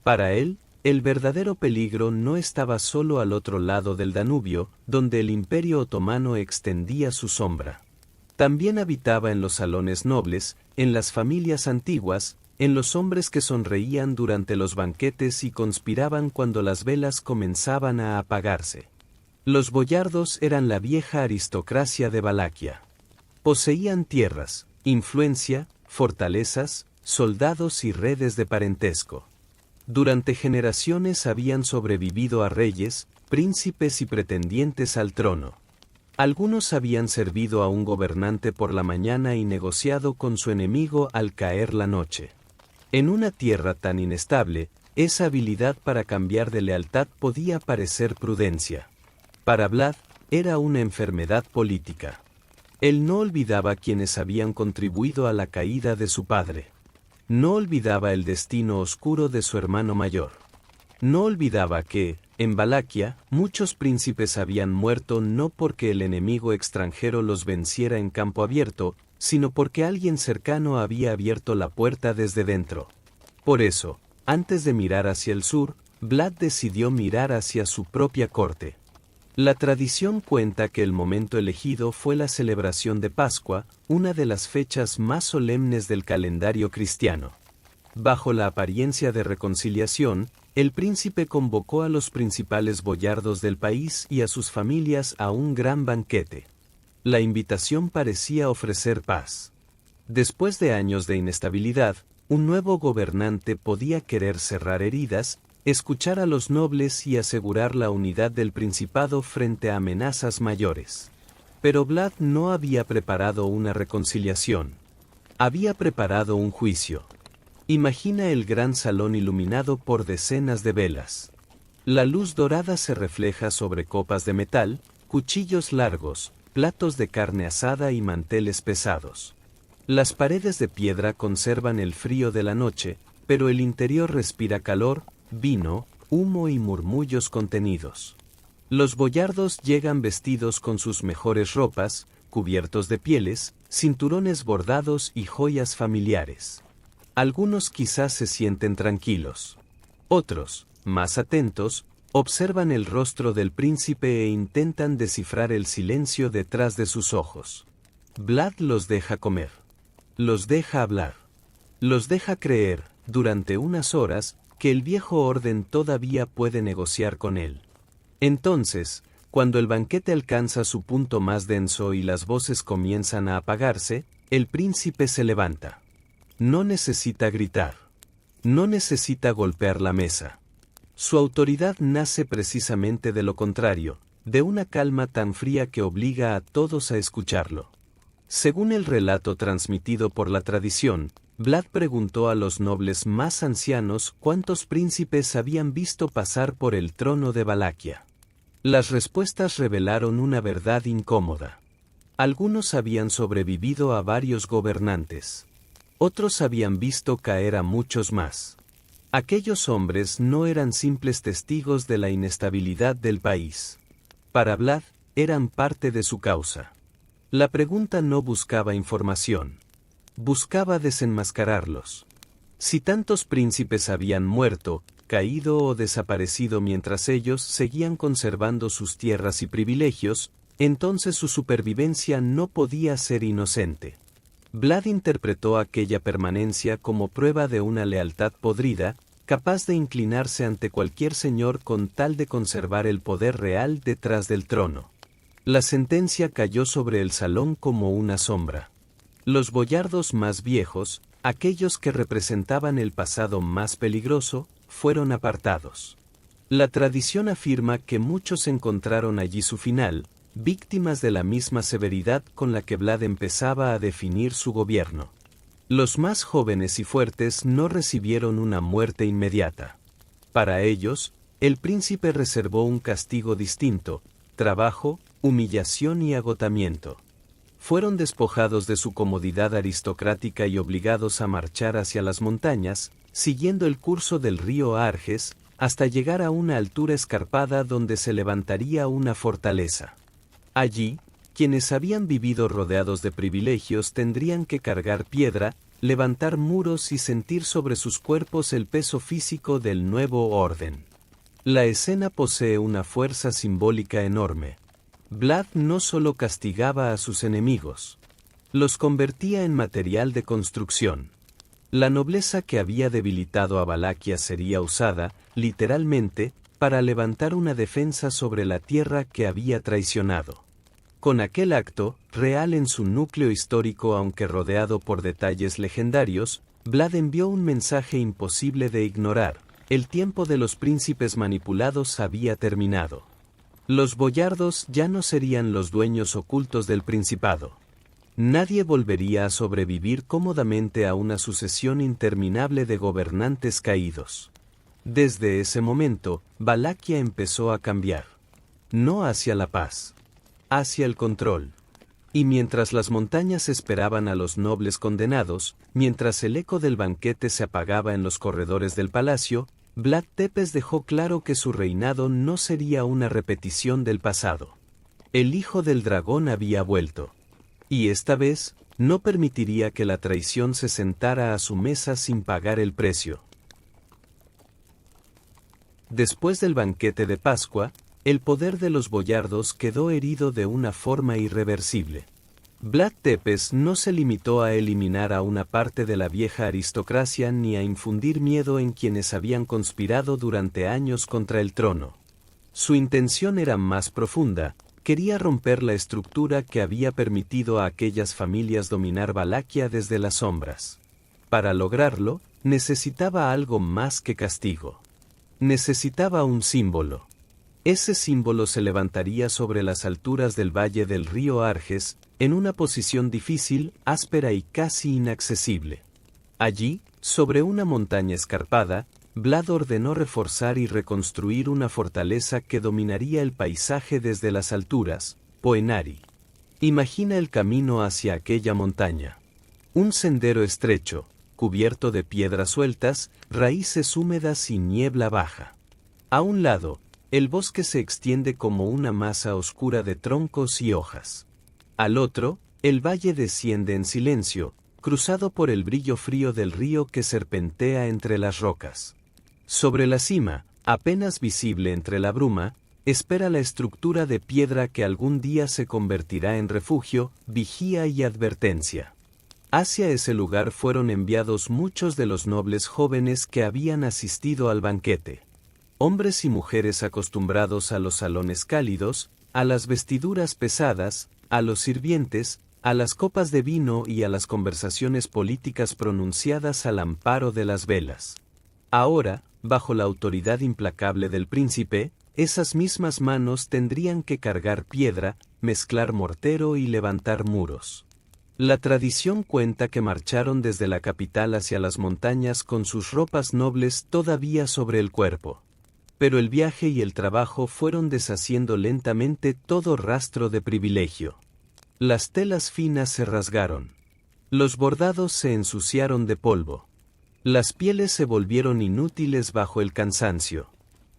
Para él, el verdadero peligro no estaba solo al otro lado del Danubio, donde el Imperio Otomano extendía su sombra. También habitaba en los salones nobles, en las familias antiguas, en los hombres que sonreían durante los banquetes y conspiraban cuando las velas comenzaban a apagarse. Los boyardos eran la vieja aristocracia de Valaquia. Poseían tierras, influencia, fortalezas, soldados y redes de parentesco. Durante generaciones habían sobrevivido a reyes, príncipes y pretendientes al trono. Algunos habían servido a un gobernante por la mañana y negociado con su enemigo al caer la noche. En una tierra tan inestable, esa habilidad para cambiar de lealtad podía parecer prudencia. Para Vlad, era una enfermedad política. Él no olvidaba quienes habían contribuido a la caída de su padre. No olvidaba el destino oscuro de su hermano mayor. No olvidaba que, en Valaquia, muchos príncipes habían muerto no porque el enemigo extranjero los venciera en campo abierto, sino porque alguien cercano había abierto la puerta desde dentro. Por eso, antes de mirar hacia el sur, Vlad decidió mirar hacia su propia corte. La tradición cuenta que el momento elegido fue la celebración de Pascua, una de las fechas más solemnes del calendario cristiano. Bajo la apariencia de reconciliación, el príncipe convocó a los principales boyardos del país y a sus familias a un gran banquete. La invitación parecía ofrecer paz. Después de años de inestabilidad, un nuevo gobernante podía querer cerrar heridas, escuchar a los nobles y asegurar la unidad del principado frente a amenazas mayores. Pero Vlad no había preparado una reconciliación. Había preparado un juicio. Imagina el gran salón iluminado por decenas de velas. La luz dorada se refleja sobre copas de metal, cuchillos largos, platos de carne asada y manteles pesados. Las paredes de piedra conservan el frío de la noche, pero el interior respira calor, vino, humo y murmullos contenidos. Los boyardos llegan vestidos con sus mejores ropas, cubiertos de pieles, cinturones bordados y joyas familiares. Algunos quizás se sienten tranquilos. Otros, más atentos, observan el rostro del príncipe e intentan descifrar el silencio detrás de sus ojos. Vlad los deja comer. Los deja hablar. Los deja creer, durante unas horas, que el viejo orden todavía puede negociar con él. Entonces, cuando el banquete alcanza su punto más denso y las voces comienzan a apagarse, el príncipe se levanta. No necesita gritar. No necesita golpear la mesa. Su autoridad nace precisamente de lo contrario, de una calma tan fría que obliga a todos a escucharlo. Según el relato transmitido por la tradición, Vlad preguntó a los nobles más ancianos cuántos príncipes habían visto pasar por el trono de Valaquia. Las respuestas revelaron una verdad incómoda. Algunos habían sobrevivido a varios gobernantes. Otros habían visto caer a muchos más. Aquellos hombres no eran simples testigos de la inestabilidad del país. Para Vlad, eran parte de su causa. La pregunta no buscaba información. Buscaba desenmascararlos. Si tantos príncipes habían muerto, caído o desaparecido mientras ellos seguían conservando sus tierras y privilegios, entonces su supervivencia no podía ser inocente. Vlad interpretó aquella permanencia como prueba de una lealtad podrida, capaz de inclinarse ante cualquier señor con tal de conservar el poder real detrás del trono. La sentencia cayó sobre el salón como una sombra. Los boyardos más viejos, aquellos que representaban el pasado más peligroso, fueron apartados. La tradición afirma que muchos encontraron allí su final, víctimas de la misma severidad con la que Vlad empezaba a definir su gobierno. Los más jóvenes y fuertes no recibieron una muerte inmediata. Para ellos, el príncipe reservó un castigo distinto: trabajo, humillación y agotamiento. Fueron despojados de su comodidad aristocrática y obligados a marchar hacia las montañas, siguiendo el curso del río Arges, hasta llegar a una altura escarpada donde se levantaría una fortaleza. Allí, quienes habían vivido rodeados de privilegios tendrían que cargar piedra, levantar muros y sentir sobre sus cuerpos el peso físico del nuevo orden. La escena posee una fuerza simbólica enorme. Vlad no solo castigaba a sus enemigos, los convertía en material de construcción. La nobleza que había debilitado a Valaquia sería usada, literalmente, para levantar una defensa sobre la tierra que había traicionado. Con aquel acto, real en su núcleo histórico aunque rodeado por detalles legendarios, Vlad envió un mensaje imposible de ignorar: el tiempo de los príncipes manipulados había terminado. Los boyardos ya no serían los dueños ocultos del principado. Nadie volvería a sobrevivir cómodamente a una sucesión interminable de gobernantes caídos. Desde ese momento, Valaquia empezó a cambiar. No hacia la paz, hacia el control. Y mientras las montañas esperaban a los nobles condenados, mientras el eco del banquete se apagaba en los corredores del palacio, Vlad Tepes dejó claro que su reinado no sería una repetición del pasado. El hijo del dragón había vuelto. Y esta vez, no permitiría que la traición se sentara a su mesa sin pagar el precio. Después del banquete de Pascua, el poder de los boyardos quedó herido de una forma irreversible. Vlad Tepes no se limitó a eliminar a una parte de la vieja aristocracia ni a infundir miedo en quienes habían conspirado durante años contra el trono. Su intención era más profunda: quería romper la estructura que había permitido a aquellas familias dominar Valaquia desde las sombras. Para lograrlo, necesitaba algo más que castigo. Necesitaba un símbolo. Ese símbolo se levantaría sobre las alturas del valle del río Arges, en una posición difícil, áspera y casi inaccesible. Allí, sobre una montaña escarpada, Vlad ordenó reforzar y reconstruir una fortaleza que dominaría el paisaje desde las alturas: Poenari. Imagina el camino hacia aquella montaña. Un sendero estrecho, cubierto de piedras sueltas, raíces húmedas y niebla baja. A un lado, el bosque se extiende como una masa oscura de troncos y hojas. Al otro, el valle desciende en silencio, cruzado por el brillo frío del río que serpentea entre las rocas. Sobre la cima, apenas visible entre la bruma, espera la estructura de piedra que algún día se convertirá en refugio, vigía y advertencia. Hacia ese lugar fueron enviados muchos de los nobles jóvenes que habían asistido al banquete. Hombres y mujeres acostumbrados a los salones cálidos, a las vestiduras pesadas, a los sirvientes, a las copas de vino y a las conversaciones políticas pronunciadas al amparo de las velas. Ahora, bajo la autoridad implacable del príncipe, esas mismas manos tendrían que cargar piedra, mezclar mortero y levantar muros. La tradición cuenta que marcharon desde la capital hacia las montañas con sus ropas nobles todavía sobre el cuerpo. Pero el viaje y el trabajo fueron deshaciendo lentamente todo rastro de privilegio. Las telas finas se rasgaron. Los bordados se ensuciaron de polvo. Las pieles se volvieron inútiles bajo el cansancio.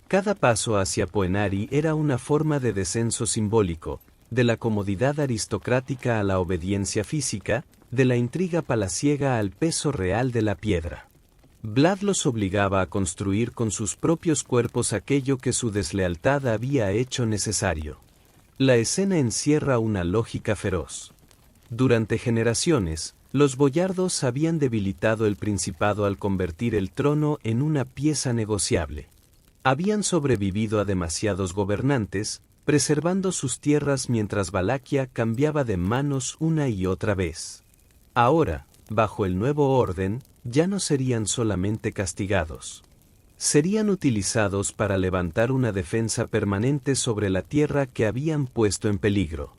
Cada paso hacia Poenari era una forma de descenso simbólico, de la comodidad aristocrática a la obediencia física, de la intriga palaciega al peso real de la piedra. Vlad los obligaba a construir con sus propios cuerpos aquello que su deslealtad había hecho necesario. La escena encierra una lógica feroz. Durante generaciones, los boyardos habían debilitado el principado al convertir el trono en una pieza negociable. Habían sobrevivido a demasiados gobernantes, preservando sus tierras mientras Valaquia cambiaba de manos una y otra vez. Ahora, bajo el nuevo orden, ya no serían solamente castigados. Serían utilizados para levantar una defensa permanente sobre la tierra que habían puesto en peligro.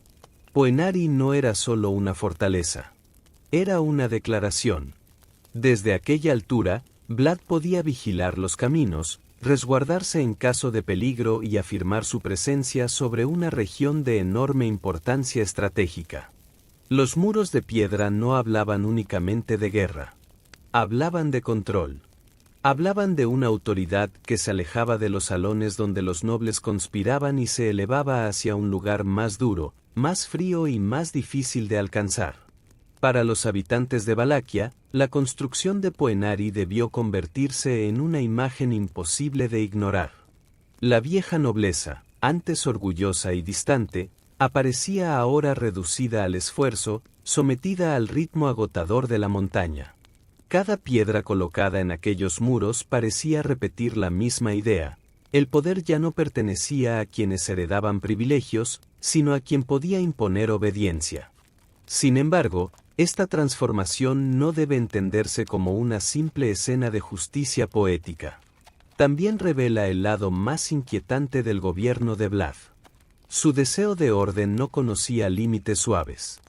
Poenari no era solo una fortaleza. Era una declaración. Desde aquella altura, Vlad podía vigilar los caminos, resguardarse en caso de peligro y afirmar su presencia sobre una región de enorme importancia estratégica. Los muros de piedra no hablaban únicamente de guerra. Hablaban de control. Hablaban de una autoridad que se alejaba de los salones donde los nobles conspiraban y se elevaba hacia un lugar más duro, más frío y más difícil de alcanzar. Para los habitantes de Valaquia, la construcción de Poenari debió convertirse en una imagen imposible de ignorar. La vieja nobleza, antes orgullosa y distante, aparecía ahora reducida al esfuerzo, sometida al ritmo agotador de la montaña. Cada piedra colocada en aquellos muros parecía repetir la misma idea. El poder ya no pertenecía a quienes heredaban privilegios, sino a quien podía imponer obediencia. Sin embargo, esta transformación no debe entenderse como una simple escena de justicia poética. También revela el lado más inquietante del gobierno de Vlad. Su deseo de orden no conocía límites suaves.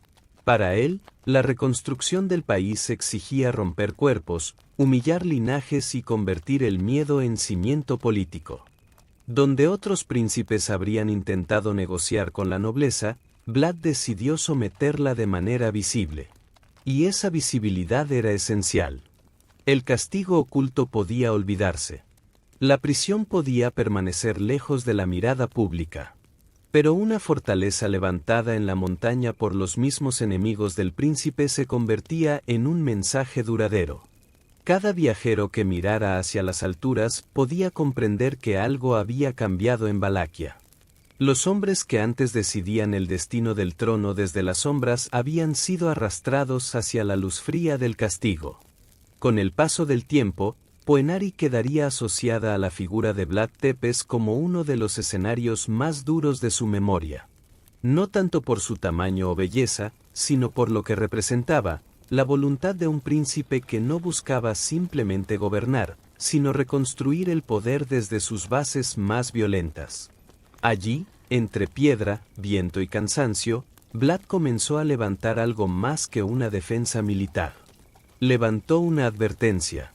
Para él, la reconstrucción del país exigía romper cuerpos, humillar linajes y convertir el miedo en cimiento político. Donde otros príncipes habrían intentado negociar con la nobleza, Vlad decidió someterla de manera visible. Y esa visibilidad era esencial. El castigo oculto podía olvidarse. La prisión podía permanecer lejos de la mirada pública. Pero una fortaleza levantada en la montaña por los mismos enemigos del príncipe se convertía en un mensaje duradero. Cada viajero que mirara hacia las alturas podía comprender que algo había cambiado en Valaquia. Los hombres que antes decidían el destino del trono desde las sombras habían sido arrastrados hacia la luz fría del castigo. Con el paso del tiempo, Poenari quedaría asociada a la figura de Vlad Tepes como uno de los escenarios más duros de su memoria. No tanto por su tamaño o belleza, sino por lo que representaba, la voluntad de un príncipe que no buscaba simplemente gobernar, sino reconstruir el poder desde sus bases más violentas. Allí, entre piedra, viento y cansancio, Vlad comenzó a levantar algo más que una defensa militar. Levantó una advertencia.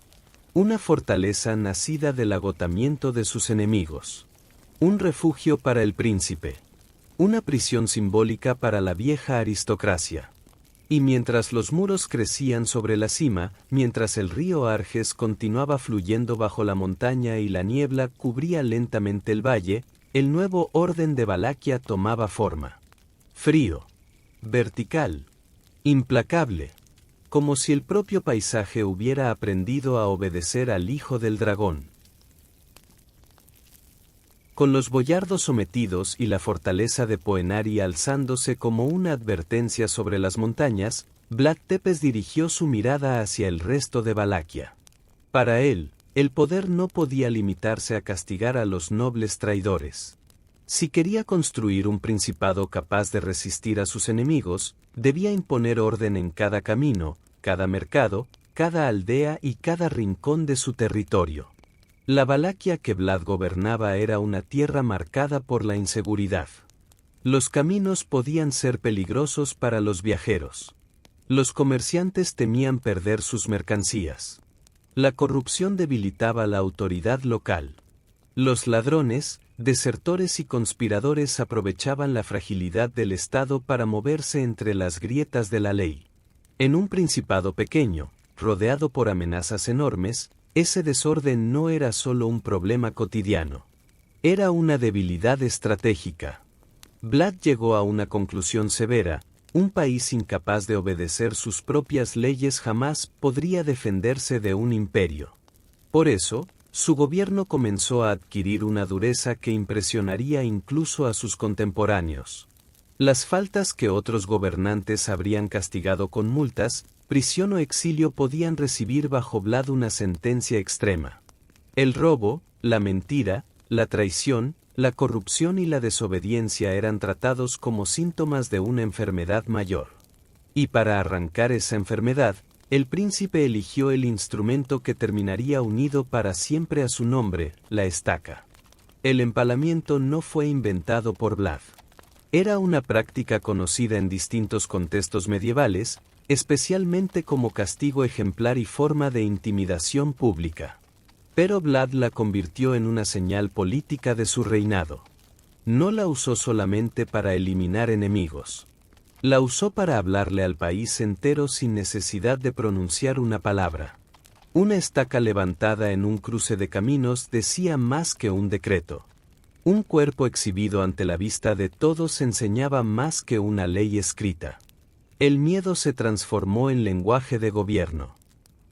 Una fortaleza nacida del agotamiento de sus enemigos. Un refugio para el príncipe. Una prisión simbólica para la vieja aristocracia. Y mientras los muros crecían sobre la cima, mientras el río Arges continuaba fluyendo bajo la montaña y la niebla cubría lentamente el valle, el nuevo orden de Valaquia tomaba forma. Frío. Vertical. Implacable. Como si el propio paisaje hubiera aprendido a obedecer al hijo del dragón. Con los boyardos sometidos y la fortaleza de Poenari alzándose como una advertencia sobre las montañas, Vlad Tepes dirigió su mirada hacia el resto de Valaquia. Para él, el poder no podía limitarse a castigar a los nobles traidores. Si quería construir un principado capaz de resistir a sus enemigos, debía imponer orden en cada camino, cada mercado, cada aldea y cada rincón de su territorio. La Valaquia que Vlad gobernaba era una tierra marcada por la inseguridad. Los caminos podían ser peligrosos para los viajeros. Los comerciantes temían perder sus mercancías. La corrupción debilitaba la autoridad local. Los ladrones, desertores y conspiradores aprovechaban la fragilidad del Estado para moverse entre las grietas de la ley. En un principado pequeño, rodeado por amenazas enormes, ese desorden no era solo un problema cotidiano. Era una debilidad estratégica. Vlad llegó a una conclusión severa: un país incapaz de obedecer sus propias leyes jamás podría defenderse de un imperio. Por eso, su gobierno comenzó a adquirir una dureza que impresionaría incluso a sus contemporáneos. Las faltas que otros gobernantes habrían castigado con multas, prisión o exilio podían recibir bajo Vlad una sentencia extrema. El robo, la mentira, la traición, la corrupción y la desobediencia eran tratados como síntomas de una enfermedad mayor. Y para arrancar esa enfermedad, el príncipe eligió el instrumento que terminaría unido para siempre a su nombre, la estaca. El empalamiento no fue inventado por Vlad. Era una práctica conocida en distintos contextos medievales, especialmente como castigo ejemplar y forma de intimidación pública. Pero Vlad la convirtió en una señal política de su reinado. No la usó solamente para eliminar enemigos. La usó para hablarle al país entero sin necesidad de pronunciar una palabra. Una estaca levantada en un cruce de caminos decía más que un decreto. Un cuerpo exhibido ante la vista de todos enseñaba más que una ley escrita. El miedo se transformó en lenguaje de gobierno.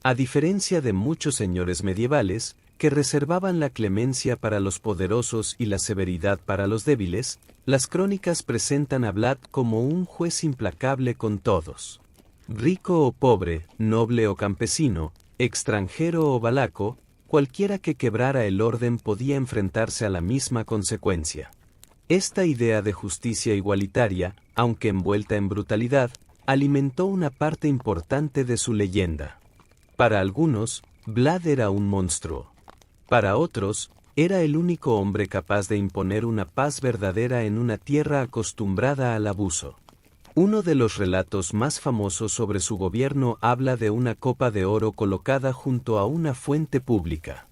A diferencia de muchos señores medievales, que reservaban la clemencia para los poderosos y la severidad para los débiles, las crónicas presentan a Vlad como un juez implacable con todos. Rico o pobre, noble o campesino, extranjero o valaco, cualquiera que quebrara el orden podía enfrentarse a la misma consecuencia. Esta idea de justicia igualitaria, aunque envuelta en brutalidad, alimentó una parte importante de su leyenda. Para algunos, Vlad era un monstruo. Para otros, era el único hombre capaz de imponer una paz verdadera en una tierra acostumbrada al abuso. Uno de los relatos más famosos sobre su gobierno habla de una copa de oro colocada junto a una fuente pública.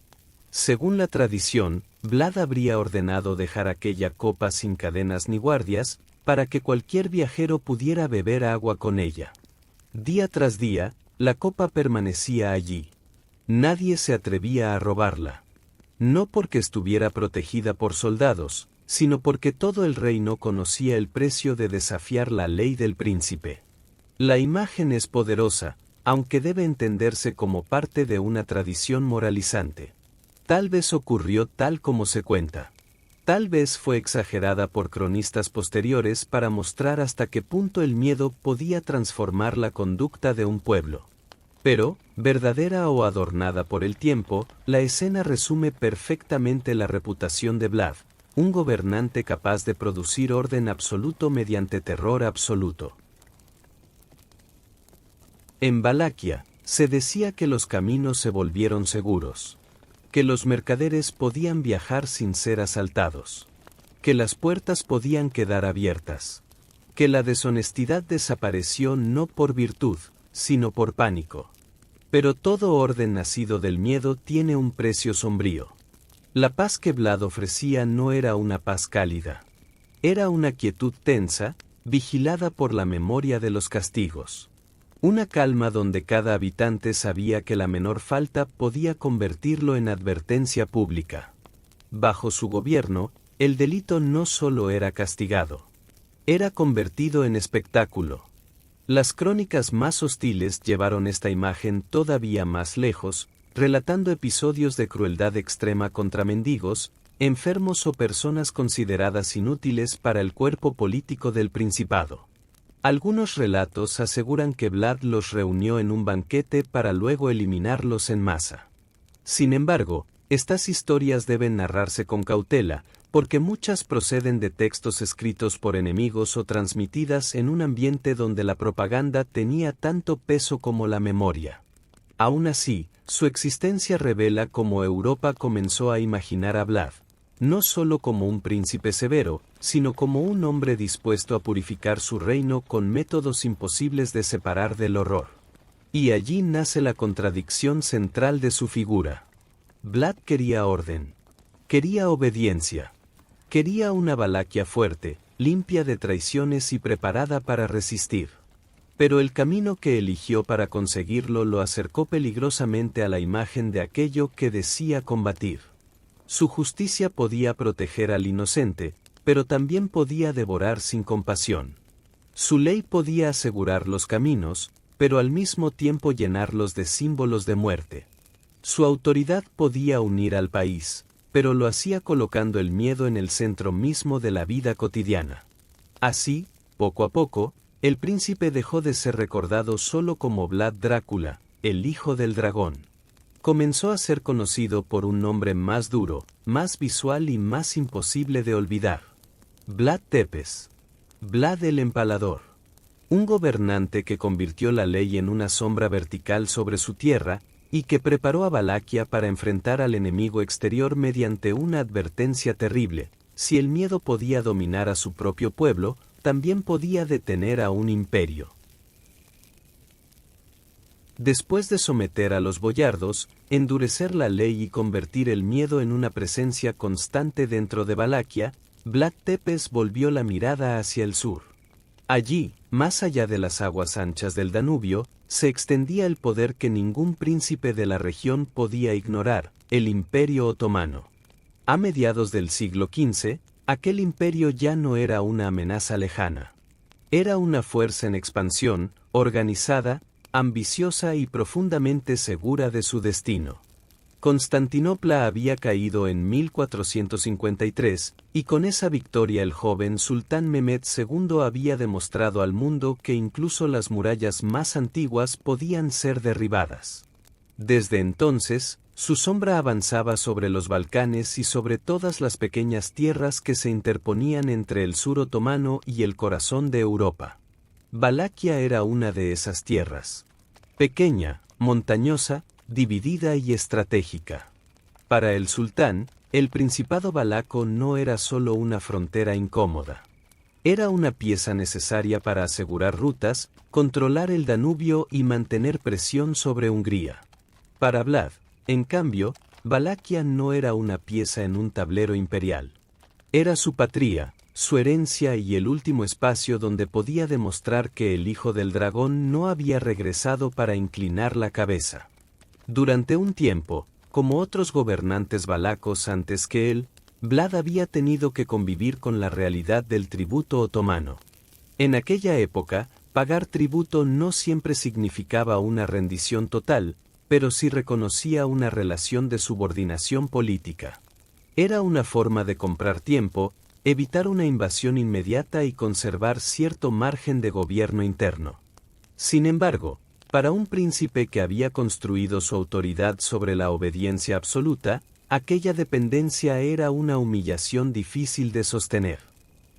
Según la tradición, Vlad habría ordenado dejar aquella copa sin cadenas ni guardias, para que cualquier viajero pudiera beber agua con ella. Día tras día, la copa permanecía allí. Nadie se atrevía a robarla. No porque estuviera protegida por soldados, sino porque todo el reino conocía el precio de desafiar la ley del príncipe. La imagen es poderosa, aunque debe entenderse como parte de una tradición moralizante. Tal vez ocurrió tal como se cuenta. Tal vez fue exagerada por cronistas posteriores para mostrar hasta qué punto el miedo podía transformar la conducta de un pueblo. Pero, verdadera o adornada por el tiempo, la escena resume perfectamente la reputación de Vlad, un gobernante capaz de producir orden absoluto mediante terror absoluto. En Valaquia, se decía que los caminos se volvieron seguros, que los mercaderes podían viajar sin ser asaltados, que las puertas podían quedar abiertas, que la deshonestidad desapareció no por virtud, sino por pánico. Pero todo orden nacido del miedo tiene un precio sombrío. La paz que Vlad ofrecía no era una paz cálida. Era una quietud tensa, vigilada por la memoria de los castigos. Una calma donde cada habitante sabía que la menor falta podía convertirlo en advertencia pública. Bajo su gobierno, el delito no solo era castigado, era convertido en espectáculo. Las crónicas más hostiles llevaron esta imagen todavía más lejos, relatando episodios de crueldad extrema contra mendigos, enfermos o personas consideradas inútiles para el cuerpo político del principado. Algunos relatos aseguran que Vlad los reunió en un banquete para luego eliminarlos en masa. Sin embargo, estas historias deben narrarse con cautela, porque muchas proceden de textos escritos por enemigos o transmitidas en un ambiente donde la propaganda tenía tanto peso como la memoria. Aún así, su existencia revela cómo Europa comenzó a imaginar a Vlad, no solo como un príncipe severo, sino como un hombre dispuesto a purificar su reino con métodos imposibles de separar del horror. Y allí nace la contradicción central de su figura. Vlad quería orden. Quería obediencia. Quería una Valaquia fuerte, limpia de traiciones y preparada para resistir. Pero el camino que eligió para conseguirlo lo acercó peligrosamente a la imagen de aquello que decía combatir. Su justicia podía proteger al inocente, pero también podía devorar sin compasión. Su ley podía asegurar los caminos, pero al mismo tiempo llenarlos de símbolos de muerte. Su autoridad podía unir al país, pero lo hacía colocando el miedo en el centro mismo de la vida cotidiana. Así, poco a poco, el príncipe dejó de ser recordado solo como Vlad Drácula, el hijo del dragón. Comenzó a ser conocido por un nombre más duro, más visual y más imposible de olvidar. Vlad Tepes. Vlad el Empalador. Un gobernante que convirtió la ley en una sombra vertical sobre su tierra, y que preparó a Valaquia para enfrentar al enemigo exterior mediante una advertencia terrible: si el miedo podía dominar a su propio pueblo, también podía detener a un imperio. Después de someter a los boyardos, endurecer la ley y convertir el miedo en una presencia constante dentro de Valaquia, Vlad Tepes volvió la mirada hacia el sur. Allí, más allá de las aguas anchas del Danubio, se extendía el poder que ningún príncipe de la región podía ignorar: el Imperio Otomano. A mediados del siglo XV, aquel imperio ya no era una amenaza lejana. Era una fuerza en expansión, organizada, ambiciosa y profundamente segura de su destino. Constantinopla había caído en 1453, y con esa victoria el joven sultán Mehmed II había demostrado al mundo que incluso las murallas más antiguas podían ser derribadas. Desde entonces, su sombra avanzaba sobre los Balcanes y sobre todas las pequeñas tierras que se interponían entre el sur otomano y el corazón de Europa. Valaquia era una de esas tierras. Pequeña, montañosa, dividida y estratégica. Para el sultán, el Principado valaco no era solo una frontera incómoda. Era una pieza necesaria para asegurar rutas, controlar el Danubio y mantener presión sobre Hungría. Para Vlad, en cambio, Valaquia no era una pieza en un tablero imperial. Era su patria, su herencia y el último espacio donde podía demostrar que el hijo del dragón no había regresado para inclinar la cabeza. Durante un tiempo, como otros gobernantes valacos antes que él, Vlad había tenido que convivir con la realidad del tributo otomano. En aquella época, pagar tributo no siempre significaba una rendición total, pero sí reconocía una relación de subordinación política. Era una forma de comprar tiempo, evitar una invasión inmediata y conservar cierto margen de gobierno interno. Sin embargo, para un príncipe que había construido su autoridad sobre la obediencia absoluta, aquella dependencia era una humillación difícil de sostener.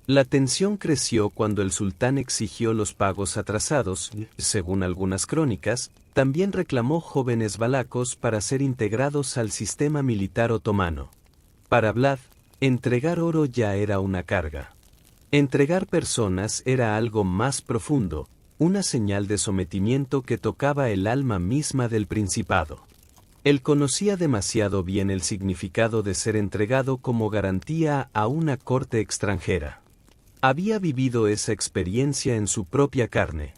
La tensión creció cuando el sultán exigió los pagos atrasados. Según algunas crónicas, también reclamó jóvenes valacos para ser integrados al sistema militar otomano. Para Vlad, entregar oro ya era una carga. Entregar personas era algo más profundo, una señal de sometimiento que tocaba el alma misma del principado. Él conocía demasiado bien el significado de ser entregado como garantía a una corte extranjera. Había vivido esa experiencia en su propia carne.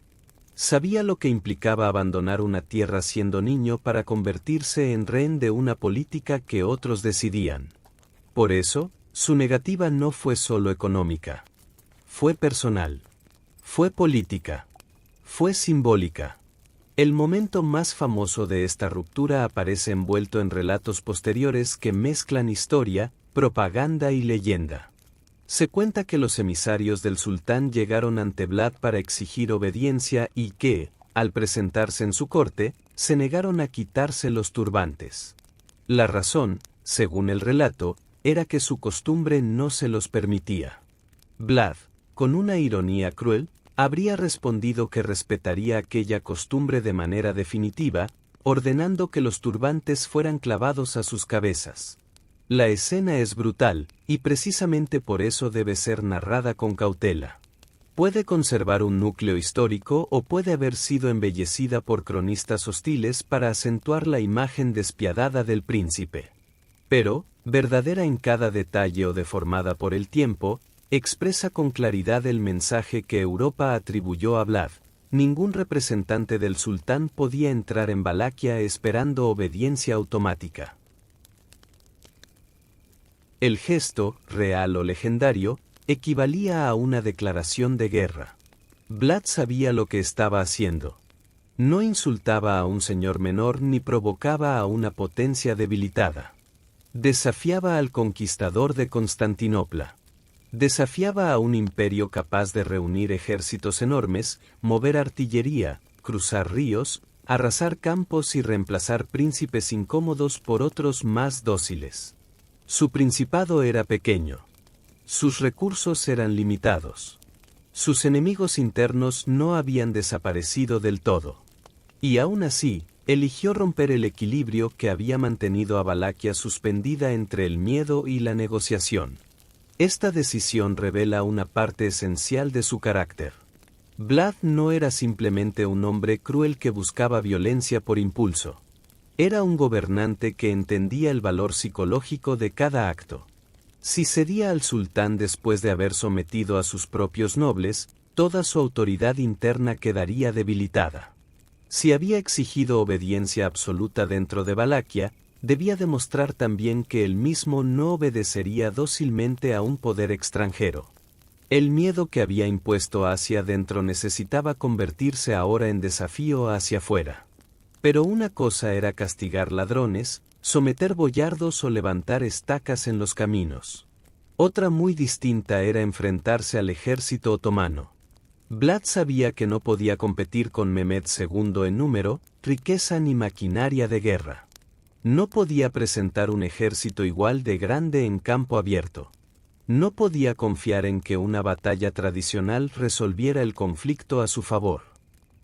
Sabía lo que implicaba abandonar una tierra siendo niño para convertirse en rehén de una política que otros decidían. Por eso, su negativa no fue solo económica. Fue personal. Fue política. Fue simbólica. El momento más famoso de esta ruptura aparece envuelto en relatos posteriores que mezclan historia, propaganda y leyenda. Se cuenta que los emisarios del sultán llegaron ante Vlad para exigir obediencia y que, al presentarse en su corte, se negaron a quitarse los turbantes. La razón, según el relato, era que su costumbre no se los permitía. Vlad, con una ironía cruel, habría respondido que respetaría aquella costumbre de manera definitiva, ordenando que los turbantes fueran clavados a sus cabezas. La escena es brutal, y precisamente por eso debe ser narrada con cautela. Puede conservar un núcleo histórico o puede haber sido embellecida por cronistas hostiles para acentuar la imagen despiadada del príncipe. Pero, verdadera en cada detalle o deformada por el tiempo, expresa con claridad el mensaje que Europa atribuyó a Vlad: ningún representante del sultán podía entrar en Valaquia esperando obediencia automática. El gesto, real o legendario, equivalía a una declaración de guerra. Vlad sabía lo que estaba haciendo. No insultaba a un señor menor ni provocaba a una potencia debilitada. Desafiaba al conquistador de Constantinopla. Desafiaba a un imperio capaz de reunir ejércitos enormes, mover artillería, cruzar ríos, arrasar campos y reemplazar príncipes incómodos por otros más dóciles. Su principado era pequeño. Sus recursos eran limitados. Sus enemigos internos no habían desaparecido del todo. Y aún así, eligió romper el equilibrio que había mantenido a Valaquia suspendida entre el miedo y la negociación. Esta decisión revela una parte esencial de su carácter. Vlad no era simplemente un hombre cruel que buscaba violencia por impulso. Era un gobernante que entendía el valor psicológico de cada acto. Si cedía al sultán después de haber sometido a sus propios nobles, toda su autoridad interna quedaría debilitada. Si había exigido obediencia absoluta dentro de Valaquia, debía demostrar también que él mismo no obedecería dócilmente a un poder extranjero. El miedo que había impuesto hacia adentro necesitaba convertirse ahora en desafío hacia afuera. Pero una cosa era castigar ladrones, someter boyardos o levantar estacas en los caminos. Otra muy distinta era enfrentarse al ejército otomano. Vlad sabía que no podía competir con Mehmed II en número, riqueza ni maquinaria de guerra. No podía presentar un ejército igual de grande en campo abierto. No podía confiar en que una batalla tradicional resolviera el conflicto a su favor.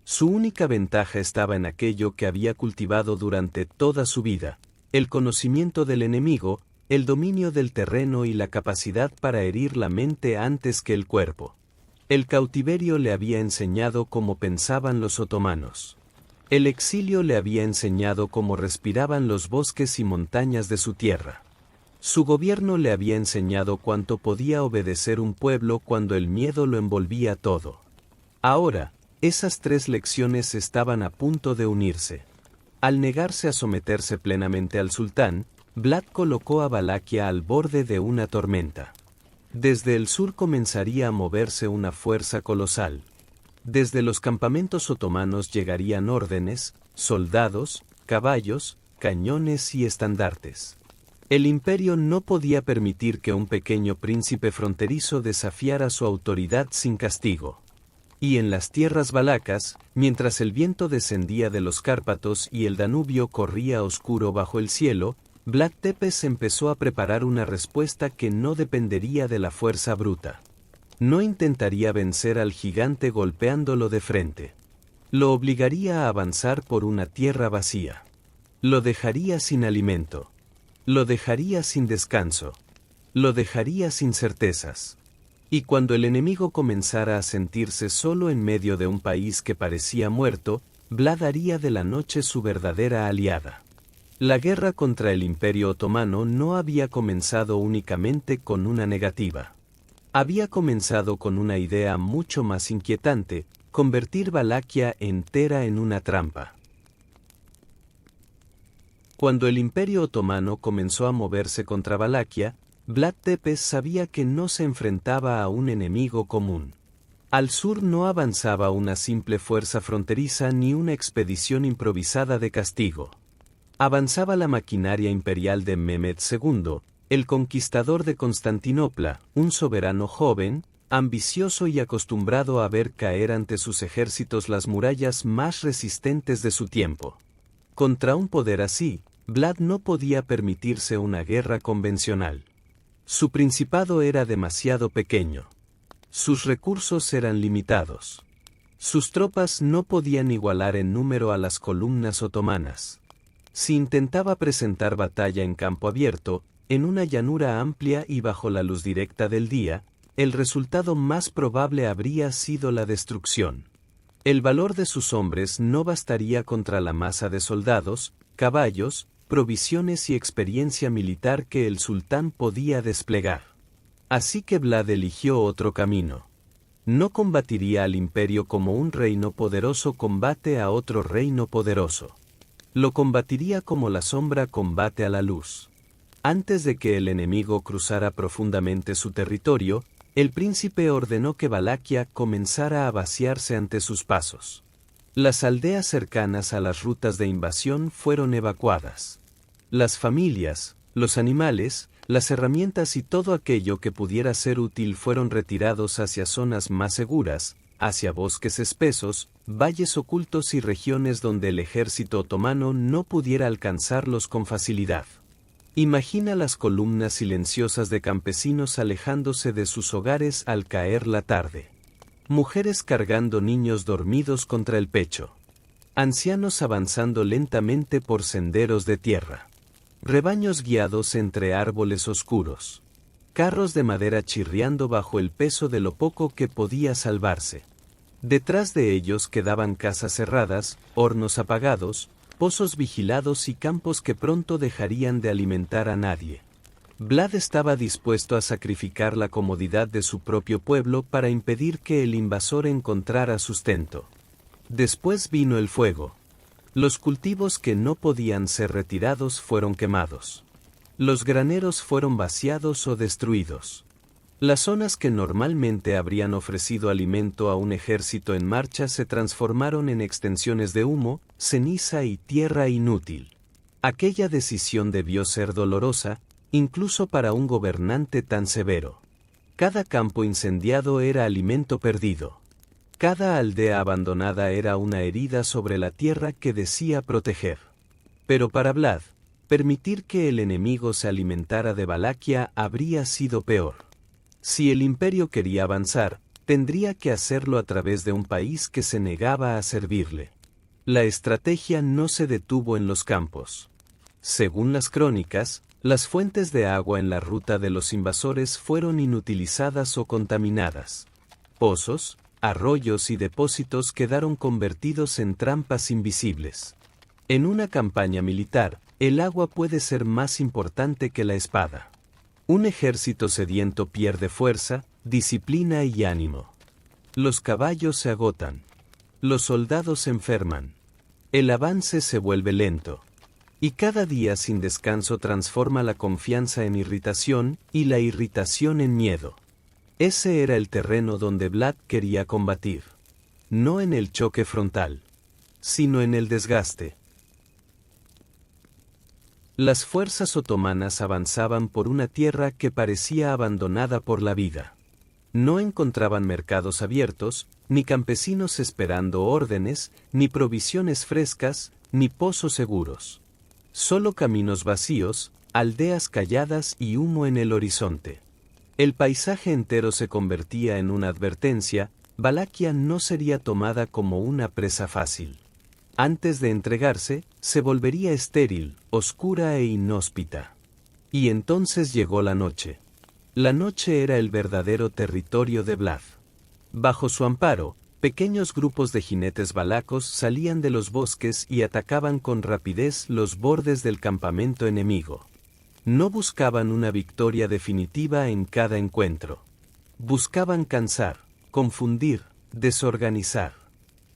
Su única ventaja estaba en aquello que había cultivado durante toda su vida, el conocimiento del enemigo, el dominio del terreno y la capacidad para herir la mente antes que el cuerpo. El cautiverio le había enseñado cómo pensaban los otomanos. El exilio le había enseñado cómo respiraban los bosques y montañas de su tierra. Su gobierno le había enseñado cuánto podía obedecer un pueblo cuando el miedo lo envolvía todo. Ahora, esas tres lecciones estaban a punto de unirse. Al negarse a someterse plenamente al sultán, Vlad colocó a Valaquia al borde de una tormenta. Desde el sur comenzaría a moverse una fuerza colosal. Desde los campamentos otomanos llegarían órdenes, soldados, caballos, cañones y estandartes. El imperio no podía permitir que un pequeño príncipe fronterizo desafiara su autoridad sin castigo. Y en las tierras valacas, mientras el viento descendía de los Cárpatos y el Danubio corría oscuro bajo el cielo, Vlad Tepes empezó a preparar una respuesta que no dependería de la fuerza bruta. No intentaría vencer al gigante golpeándolo de frente. Lo obligaría a avanzar por una tierra vacía. Lo dejaría sin alimento. Lo dejaría sin descanso. Lo dejaría sin certezas. Y cuando el enemigo comenzara a sentirse solo en medio de un país que parecía muerto, Vlad haría de la noche su verdadera aliada. La guerra contra el Imperio Otomano no había comenzado únicamente con una negativa. Había comenzado con una idea mucho más inquietante: convertir Valaquia entera en una trampa. Cuando el Imperio Otomano comenzó a moverse contra Valaquia, Vlad Tepes sabía que no se enfrentaba a un enemigo común. Al sur no avanzaba una simple fuerza fronteriza ni una expedición improvisada de castigo. Avanzaba la maquinaria imperial de Mehmed II, el conquistador de Constantinopla, un soberano joven, ambicioso y acostumbrado a ver caer ante sus ejércitos las murallas más resistentes de su tiempo. Contra un poder así, Vlad no podía permitirse una guerra convencional. Su principado era demasiado pequeño. Sus recursos eran limitados. Sus tropas no podían igualar en número a las columnas otomanas. Si intentaba presentar batalla en campo abierto, en una llanura amplia y bajo la luz directa del día, el resultado más probable habría sido la destrucción. El valor de sus hombres no bastaría contra la masa de soldados, caballos, provisiones y experiencia militar que el sultán podía desplegar. Así que Vlad eligió otro camino. No combatiría al imperio como un reino poderoso combate a otro reino poderoso. Lo combatiría como la sombra combate a la luz. Antes de que el enemigo cruzara profundamente su territorio, el príncipe ordenó que Valaquia comenzara a vaciarse ante sus pasos. Las aldeas cercanas a las rutas de invasión fueron evacuadas. Las familias, los animales, las herramientas y todo aquello que pudiera ser útil fueron retirados hacia zonas más seguras, hacia bosques espesos, valles ocultos y regiones donde el ejército otomano no pudiera alcanzarlos con facilidad. Imagina las columnas silenciosas de campesinos alejándose de sus hogares al caer la tarde. Mujeres cargando niños dormidos contra el pecho. Ancianos avanzando lentamente por senderos de tierra. Rebaños guiados entre árboles oscuros. Carros de madera chirriando bajo el peso de lo poco que podía salvarse. Detrás de ellos quedaban casas cerradas, hornos apagados, pozos vigilados y campos que pronto dejarían de alimentar a nadie. Vlad estaba dispuesto a sacrificar la comodidad de su propio pueblo para impedir que el invasor encontrara sustento. Después vino el fuego. Los cultivos que no podían ser retirados fueron quemados. Los graneros fueron vaciados o destruidos. Las zonas que normalmente habrían ofrecido alimento a un ejército en marcha se transformaron en extensiones de humo, ceniza y tierra inútil. Aquella decisión debió ser dolorosa, incluso para un gobernante tan severo. Cada campo incendiado era alimento perdido. Cada aldea abandonada era una herida sobre la tierra que decía proteger. Pero para Vlad, permitir que el enemigo se alimentara de Valaquia habría sido peor. Si el imperio quería avanzar, tendría que hacerlo a través de un país que se negaba a servirle. La estrategia no se detuvo en los campos. Según las crónicas, las fuentes de agua en la ruta de los invasores fueron inutilizadas o contaminadas. Pozos, arroyos y depósitos quedaron convertidos en trampas invisibles. En una campaña militar, el agua puede ser más importante que la espada. Un ejército sediento pierde fuerza, disciplina y ánimo. Los caballos se agotan. Los soldados se enferman. El avance se vuelve lento. Y cada día sin descanso transforma la confianza en irritación y la irritación en miedo. Ese era el terreno donde Vlad quería combatir. No en el choque frontal, sino en el desgaste. Las fuerzas otomanas avanzaban por una tierra que parecía abandonada por la vida. No encontraban mercados abiertos, ni campesinos esperando órdenes, ni provisiones frescas, ni pozos seguros. Solo caminos vacíos, aldeas calladas y humo en el horizonte. El paisaje entero se convertía en una advertencia: Valaquia no sería tomada como una presa fácil. Antes de entregarse, se volvería estéril, oscura e inhóspita. Y entonces llegó la noche. La noche era el verdadero territorio de Vlad. Bajo su amparo, pequeños grupos de jinetes valacos salían de los bosques y atacaban con rapidez los bordes del campamento enemigo. No buscaban una victoria definitiva en cada encuentro. Buscaban cansar, confundir, desorganizar.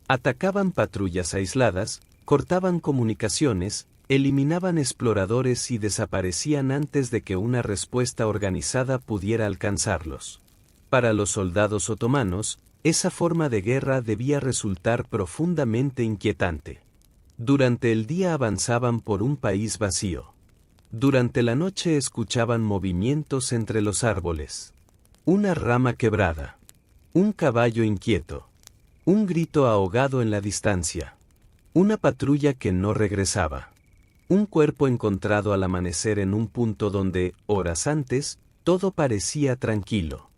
Atacaban patrullas aisladas, cortaban comunicaciones, eliminaban exploradores y desaparecían antes de que una respuesta organizada pudiera alcanzarlos. Para los soldados otomanos, esa forma de guerra debía resultar profundamente inquietante. Durante el día avanzaban por un país vacío. Durante la noche escuchaban movimientos entre los árboles. Una rama quebrada. Un caballo inquieto. Un grito ahogado en la distancia. Una patrulla que no regresaba. Un cuerpo encontrado al amanecer en un punto donde, horas antes, todo parecía tranquilo.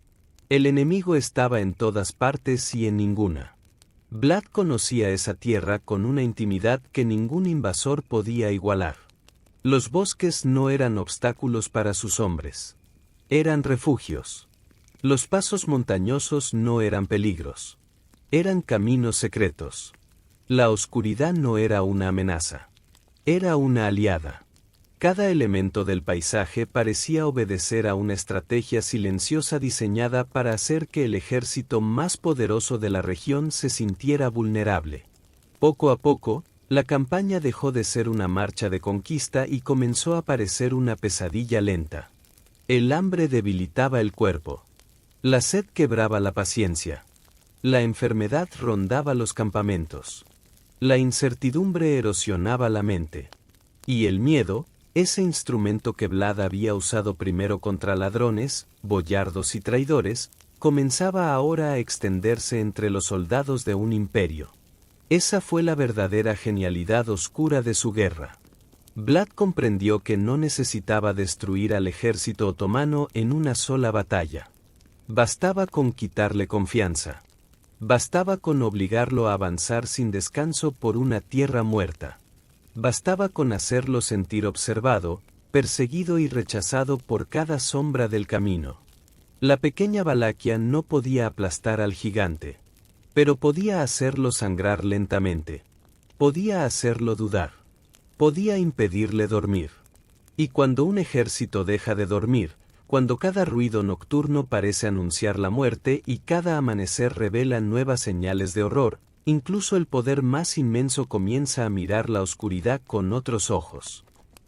El enemigo estaba en todas partes y en ninguna. Vlad conocía esa tierra con una intimidad que ningún invasor podía igualar. Los bosques no eran obstáculos para sus hombres. Eran refugios. Los pasos montañosos no eran peligros. Eran caminos secretos. La oscuridad no era una amenaza. Era una aliada. Cada elemento del paisaje parecía obedecer a una estrategia silenciosa diseñada para hacer que el ejército más poderoso de la región se sintiera vulnerable. Poco a poco, la campaña dejó de ser una marcha de conquista y comenzó a parecer una pesadilla lenta. El hambre debilitaba el cuerpo. La sed quebraba la paciencia. La enfermedad rondaba los campamentos. La incertidumbre erosionaba la mente. Y el miedo, ese instrumento que Vlad había usado primero contra ladrones, boyardos y traidores, comenzaba ahora a extenderse entre los soldados de un imperio. Esa fue la verdadera genialidad oscura de su guerra. Vlad comprendió que no necesitaba destruir al ejército otomano en una sola batalla. Bastaba con quitarle confianza. Bastaba con obligarlo a avanzar sin descanso por una tierra muerta. Bastaba con hacerlo sentir observado, perseguido y rechazado por cada sombra del camino. La pequeña Valaquia no podía aplastar al gigante, pero podía hacerlo sangrar lentamente. Podía hacerlo dudar. Podía impedirle dormir. Y cuando un ejército deja de dormir, cuando cada ruido nocturno parece anunciar la muerte y cada amanecer revela nuevas señales de horror, incluso el poder más inmenso comienza a mirar la oscuridad con otros ojos.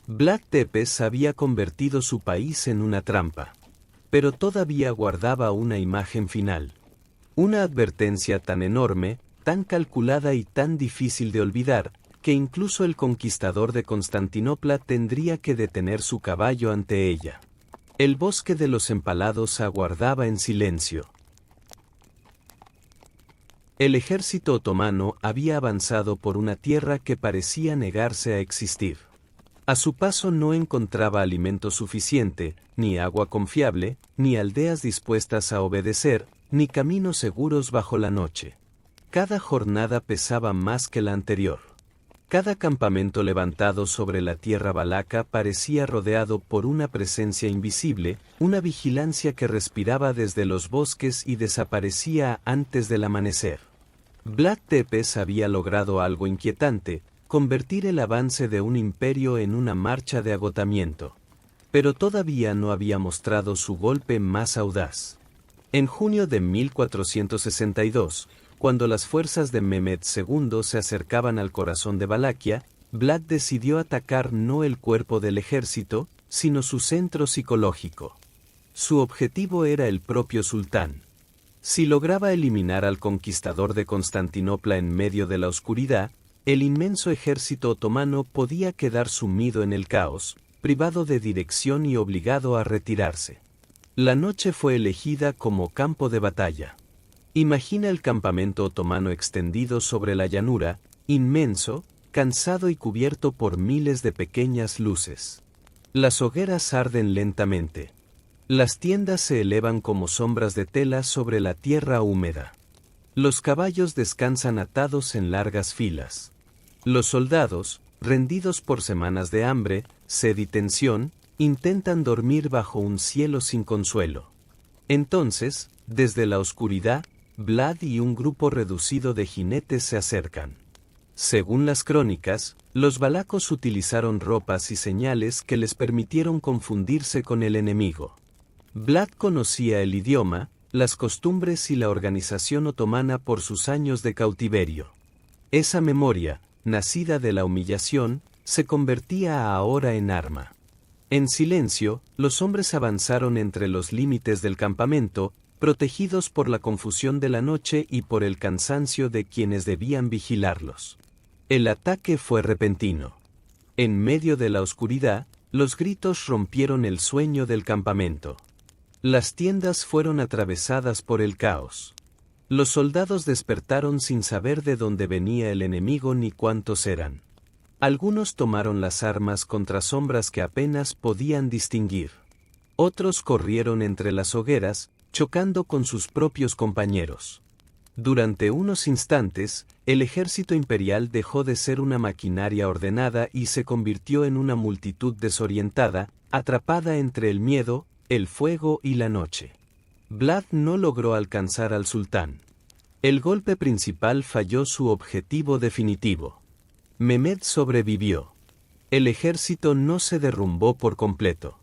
Vlad Tepes había convertido su país en una trampa. Pero todavía guardaba una imagen final. Una advertencia tan enorme, tan calculada y tan difícil de olvidar, que incluso el conquistador de Constantinopla tendría que detener su caballo ante ella. El bosque de los empalados aguardaba en silencio. El ejército otomano había avanzado por una tierra que parecía negarse a existir. A su paso no encontraba alimento suficiente, ni agua confiable, ni aldeas dispuestas a obedecer, ni caminos seguros bajo la noche. Cada jornada pesaba más que la anterior. Cada campamento levantado sobre la tierra valaca parecía rodeado por una presencia invisible, una vigilancia que respiraba desde los bosques y desaparecía antes del amanecer. Vlad Tepes había logrado algo inquietante, convertir el avance de un imperio en una marcha de agotamiento. Pero todavía no había mostrado su golpe más audaz. En junio de 1462, cuando las fuerzas de Mehmed II se acercaban al corazón de Valaquia, Vlad decidió atacar no el cuerpo del ejército, sino su centro psicológico. Su objetivo era el propio sultán. Si lograba eliminar al conquistador de Constantinopla en medio de la oscuridad, el inmenso ejército otomano podía quedar sumido en el caos, privado de dirección y obligado a retirarse. La noche fue elegida como campo de batalla. Imagina el campamento otomano extendido sobre la llanura, inmenso, cansado y cubierto por miles de pequeñas luces. Las hogueras arden lentamente. Las tiendas se elevan como sombras de tela sobre la tierra húmeda. Los caballos descansan atados en largas filas. Los soldados, rendidos por semanas de hambre, sed y tensión, intentan dormir bajo un cielo sin consuelo. Entonces, desde la oscuridad, Vlad y un grupo reducido de jinetes se acercan. Según las crónicas, los valacos utilizaron ropas y señales que les permitieron confundirse con el enemigo. Vlad conocía el idioma, las costumbres y la organización otomana por sus años de cautiverio. Esa memoria, nacida de la humillación, se convertía ahora en arma. En silencio, los hombres avanzaron entre los límites del campamento, protegidos por la confusión de la noche y por el cansancio de quienes debían vigilarlos. El ataque fue repentino. En medio de la oscuridad, los gritos rompieron el sueño del campamento. Las tiendas fueron atravesadas por el caos. Los soldados despertaron sin saber de dónde venía el enemigo ni cuántos eran. Algunos tomaron las armas contra sombras que apenas podían distinguir. Otros corrieron entre las hogueras, chocando con sus propios compañeros. Durante unos instantes, el ejército imperial dejó de ser una maquinaria ordenada y se convirtió en una multitud desorientada, atrapada entre el miedo, el fuego y la noche. Vlad no logró alcanzar al sultán. El golpe principal falló su objetivo definitivo. Mehmed sobrevivió. El ejército no se derrumbó por completo.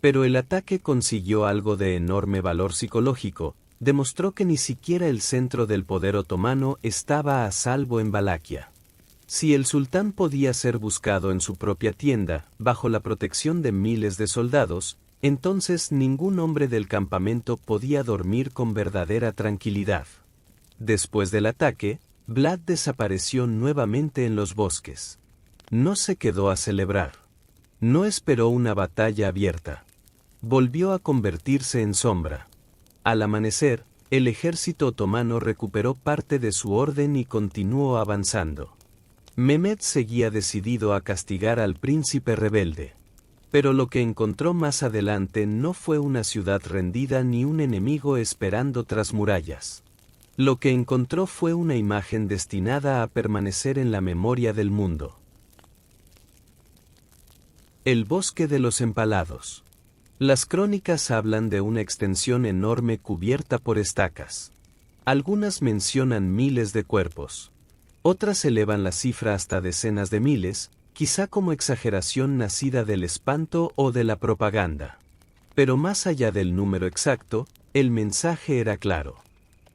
Pero el ataque consiguió algo de enorme valor psicológico, demostró que ni siquiera el centro del poder otomano estaba a salvo en Valaquia. Si el sultán podía ser buscado en su propia tienda, bajo la protección de miles de soldados, entonces ningún hombre del campamento podía dormir con verdadera tranquilidad. Después del ataque, Vlad desapareció nuevamente en los bosques. No se quedó a celebrar. No esperó una batalla abierta. Volvió a convertirse en sombra. Al amanecer, el ejército otomano recuperó parte de su orden y continuó avanzando. Mehmed seguía decidido a castigar al príncipe rebelde. Pero lo que encontró más adelante no fue una ciudad rendida ni un enemigo esperando tras murallas. Lo que encontró fue una imagen destinada a permanecer en la memoria del mundo. El bosque de los empalados. Las crónicas hablan de una extensión enorme cubierta por estacas. Algunas mencionan miles de cuerpos. Otras elevan la cifra hasta decenas de miles, quizá como exageración nacida del espanto o de la propaganda. Pero más allá del número exacto, el mensaje era claro.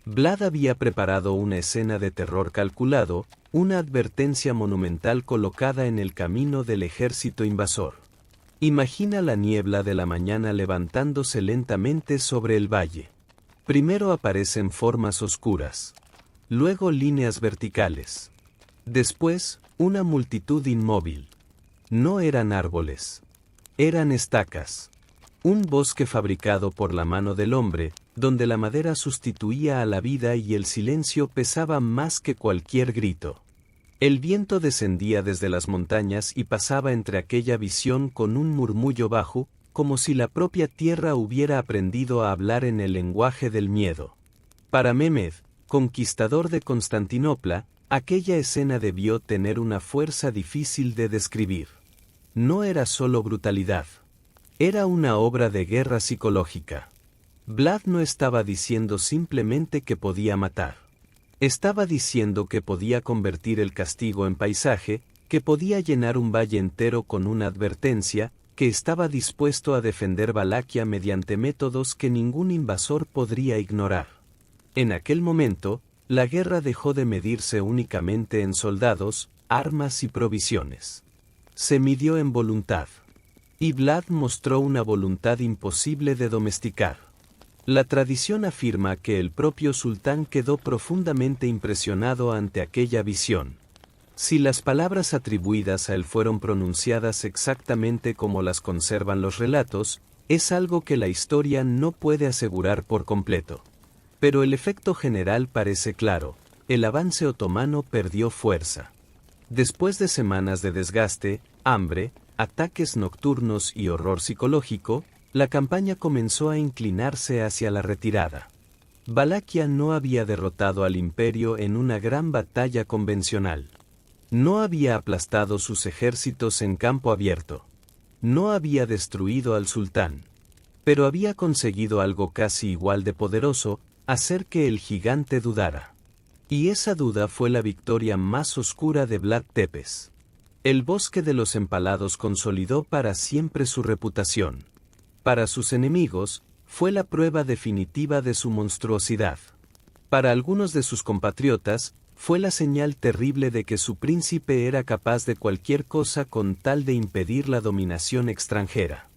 Vlad había preparado una escena de terror calculado, una advertencia monumental colocada en el camino del ejército invasor. Imagina la niebla de la mañana levantándose lentamente sobre el valle. Primero aparecen formas oscuras. Luego líneas verticales. Después, una multitud inmóvil. No eran árboles. Eran estacas. Un bosque fabricado por la mano del hombre, donde la madera sustituía a la vida y el silencio pesaba más que cualquier grito. El viento descendía desde las montañas y pasaba entre aquella visión con un murmullo bajo, como si la propia tierra hubiera aprendido a hablar en el lenguaje del miedo. Para Mehmed, conquistador de Constantinopla, aquella escena debió tener una fuerza difícil de describir. No era solo brutalidad. Era una obra de guerra psicológica. Vlad no estaba diciendo simplemente que podía matar. Estaba diciendo que podía convertir el castigo en paisaje, que podía llenar un valle entero con una advertencia, que estaba dispuesto a defender Valaquia mediante métodos que ningún invasor podría ignorar. En aquel momento, la guerra dejó de medirse únicamente en soldados, armas y provisiones. Se midió en voluntad. Y Vlad mostró una voluntad imposible de domesticar. La tradición afirma que el propio sultán quedó profundamente impresionado ante aquella visión. Si las palabras atribuidas a él fueron pronunciadas exactamente como las conservan los relatos, es algo que la historia no puede asegurar por completo. Pero el efecto general parece claro: el avance otomano perdió fuerza. Después de semanas de desgaste, hambre, ataques nocturnos y horror psicológico, la campaña comenzó a inclinarse hacia la retirada. Valaquia no había derrotado al imperio en una gran batalla convencional. No había aplastado sus ejércitos en campo abierto. No había destruido al sultán. Pero había conseguido algo casi igual de poderoso: hacer que el gigante dudara. Y esa duda fue la victoria más oscura de Vlad Tepes. El bosque de los empalados consolidó para siempre su reputación. Para sus enemigos, fue la prueba definitiva de su monstruosidad. Para algunos de sus compatriotas, fue la señal terrible de que su príncipe era capaz de cualquier cosa con tal de impedir la dominación extranjera.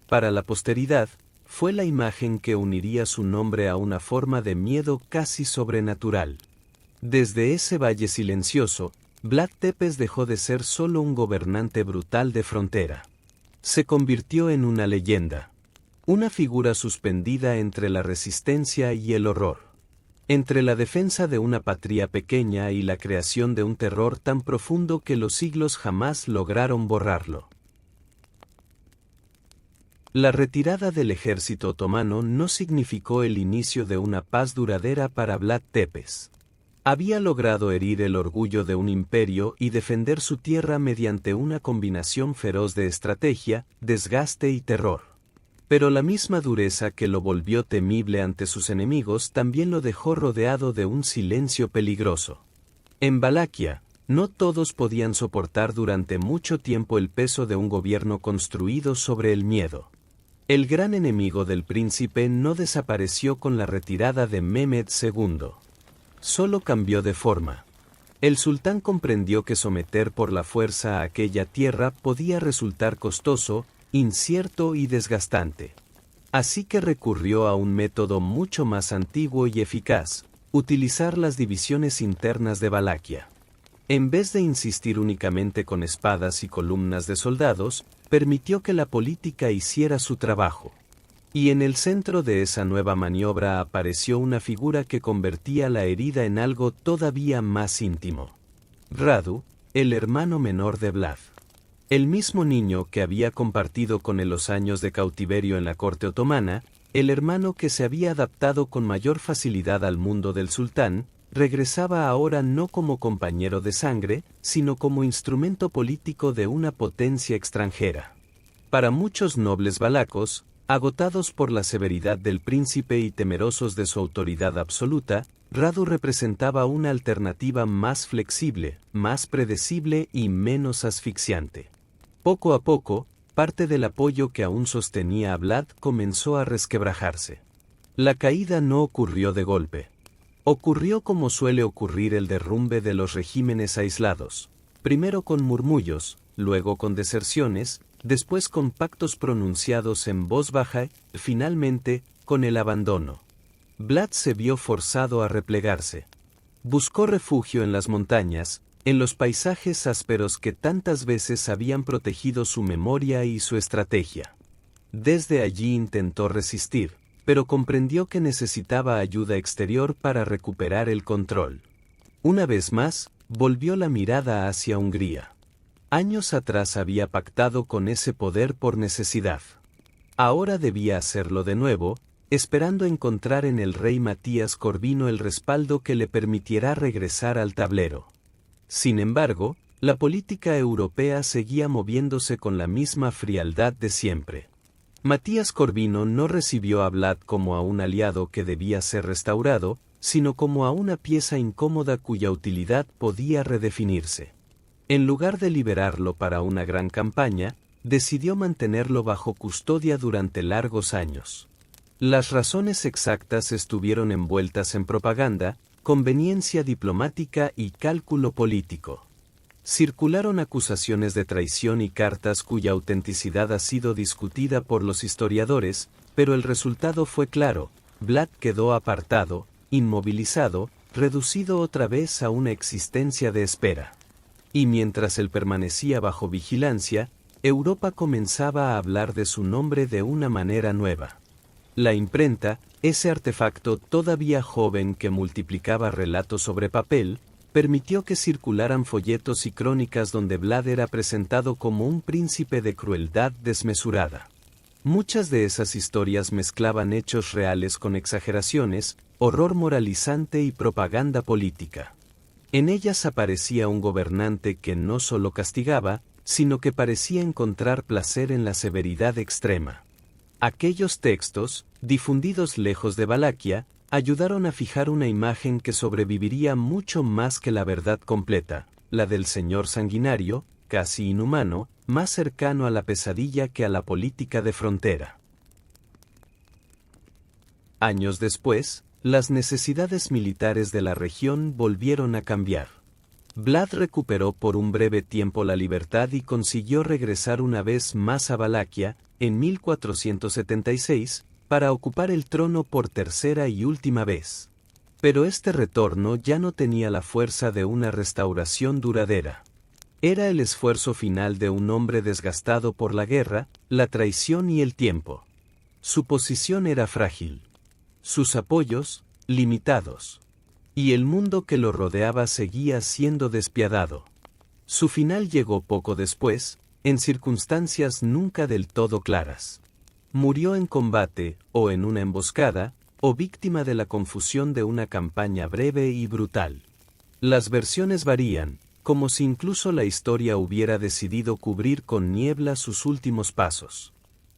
Para la posteridad, fue la imagen que uniría su nombre a una forma de miedo casi sobrenatural. Desde ese valle silencioso, Vlad Tepes dejó de ser solo un gobernante brutal de frontera. Se convirtió en una leyenda. Una figura suspendida entre la resistencia y el horror. Entre la defensa de una patria pequeña y la creación de un terror tan profundo que los siglos jamás lograron borrarlo. La retirada del ejército otomano no significó el inicio de una paz duradera para Vlad Tepes. Había logrado herir el orgullo de un imperio y defender su tierra mediante una combinación feroz de estrategia, desgaste y terror. Pero la misma dureza que lo volvió temible ante sus enemigos también lo dejó rodeado de un silencio peligroso. En Valaquia, No todos podían soportar durante mucho tiempo el peso de un gobierno construido sobre el miedo. El gran enemigo del príncipe no desapareció con la retirada de Mehmed II. Solo cambió de forma. El sultán comprendió que someter por la fuerza a aquella tierra podía resultar costoso, incierto y desgastante. Así que recurrió a un método mucho más antiguo y eficaz: utilizar las divisiones internas de Valaquia. En vez de insistir únicamente con espadas y columnas de soldados, permitió que la política hiciera su trabajo. Y en el centro de esa nueva maniobra apareció una figura que convertía la herida en algo todavía más íntimo. Radu, el hermano menor de Vlad. El mismo niño que había compartido con él los años de cautiverio en la corte otomana, el hermano que se había adaptado con mayor facilidad al mundo del sultán, regresaba ahora no como compañero de sangre, sino como instrumento político de una potencia extranjera. Para muchos nobles valacos, agotados por la severidad del príncipe y temerosos de su autoridad absoluta, Radu representaba una alternativa más flexible, más predecible y menos asfixiante. Poco a poco, parte del apoyo que aún sostenía a Vlad comenzó a resquebrajarse. La caída no ocurrió de golpe. Ocurrió como suele ocurrir el derrumbe de los regímenes aislados, primero con murmullos, luego con deserciones, después con pactos pronunciados en voz baja, finalmente, con el abandono. Vlad se vio forzado a replegarse. Buscó refugio en las montañas, en los paisajes ásperos que tantas veces habían protegido su memoria y su estrategia. Desde allí intentó resistir, pero comprendió que necesitaba ayuda exterior para recuperar el control. Una vez más, volvió la mirada hacia Hungría. Años atrás había pactado con ese poder por necesidad. Ahora debía hacerlo de nuevo, esperando encontrar en el rey Matías Corvino el respaldo que le permitiera regresar al tablero. Sin embargo, la política europea seguía moviéndose con la misma frialdad de siempre. Matías Corvino no recibió a Vlad como a un aliado que debía ser restaurado, sino como a una pieza incómoda cuya utilidad podía redefinirse. En lugar de liberarlo para una gran campaña, decidió mantenerlo bajo custodia durante largos años. Las razones exactas estuvieron envueltas en propaganda, conveniencia diplomática y cálculo político. Circularon acusaciones de traición y cartas cuya autenticidad ha sido discutida por los historiadores, pero el resultado fue claro: Vlad quedó apartado, inmovilizado, reducido otra vez a una existencia de espera. Y mientras él permanecía bajo vigilancia, Europa comenzaba a hablar de su nombre de una manera nueva. La imprenta, ese artefacto todavía joven que multiplicaba relatos sobre papel, permitió que circularan folletos y crónicas donde Vlad era presentado como un príncipe de crueldad desmesurada. Muchas de esas historias mezclaban hechos reales con exageraciones, horror moralizante y propaganda política. En ellas aparecía un gobernante que no solo castigaba, sino que parecía encontrar placer en la severidad extrema. Aquellos textos, difundidos lejos de Valaquia, ayudaron a fijar una imagen que sobreviviría mucho más que la verdad completa, la del señor sanguinario, casi inhumano, más cercano a la pesadilla que a la política de frontera. Años después, las necesidades militares de la región volvieron a cambiar. Vlad recuperó por un breve tiempo la libertad y consiguió regresar una vez más a Valaquia, en 1476, para ocupar el trono por tercera y última vez. Pero este retorno ya no tenía la fuerza de una restauración duradera. Era el esfuerzo final de un hombre desgastado por la guerra, la traición y el tiempo. Su posición era frágil. Sus apoyos, limitados. Y el mundo que lo rodeaba seguía siendo despiadado. Su final llegó poco después, en circunstancias nunca del todo claras. Murió en combate, o en una emboscada, o víctima de la confusión de una campaña breve y brutal. Las versiones varían, como si incluso la historia hubiera decidido cubrir con niebla sus últimos pasos.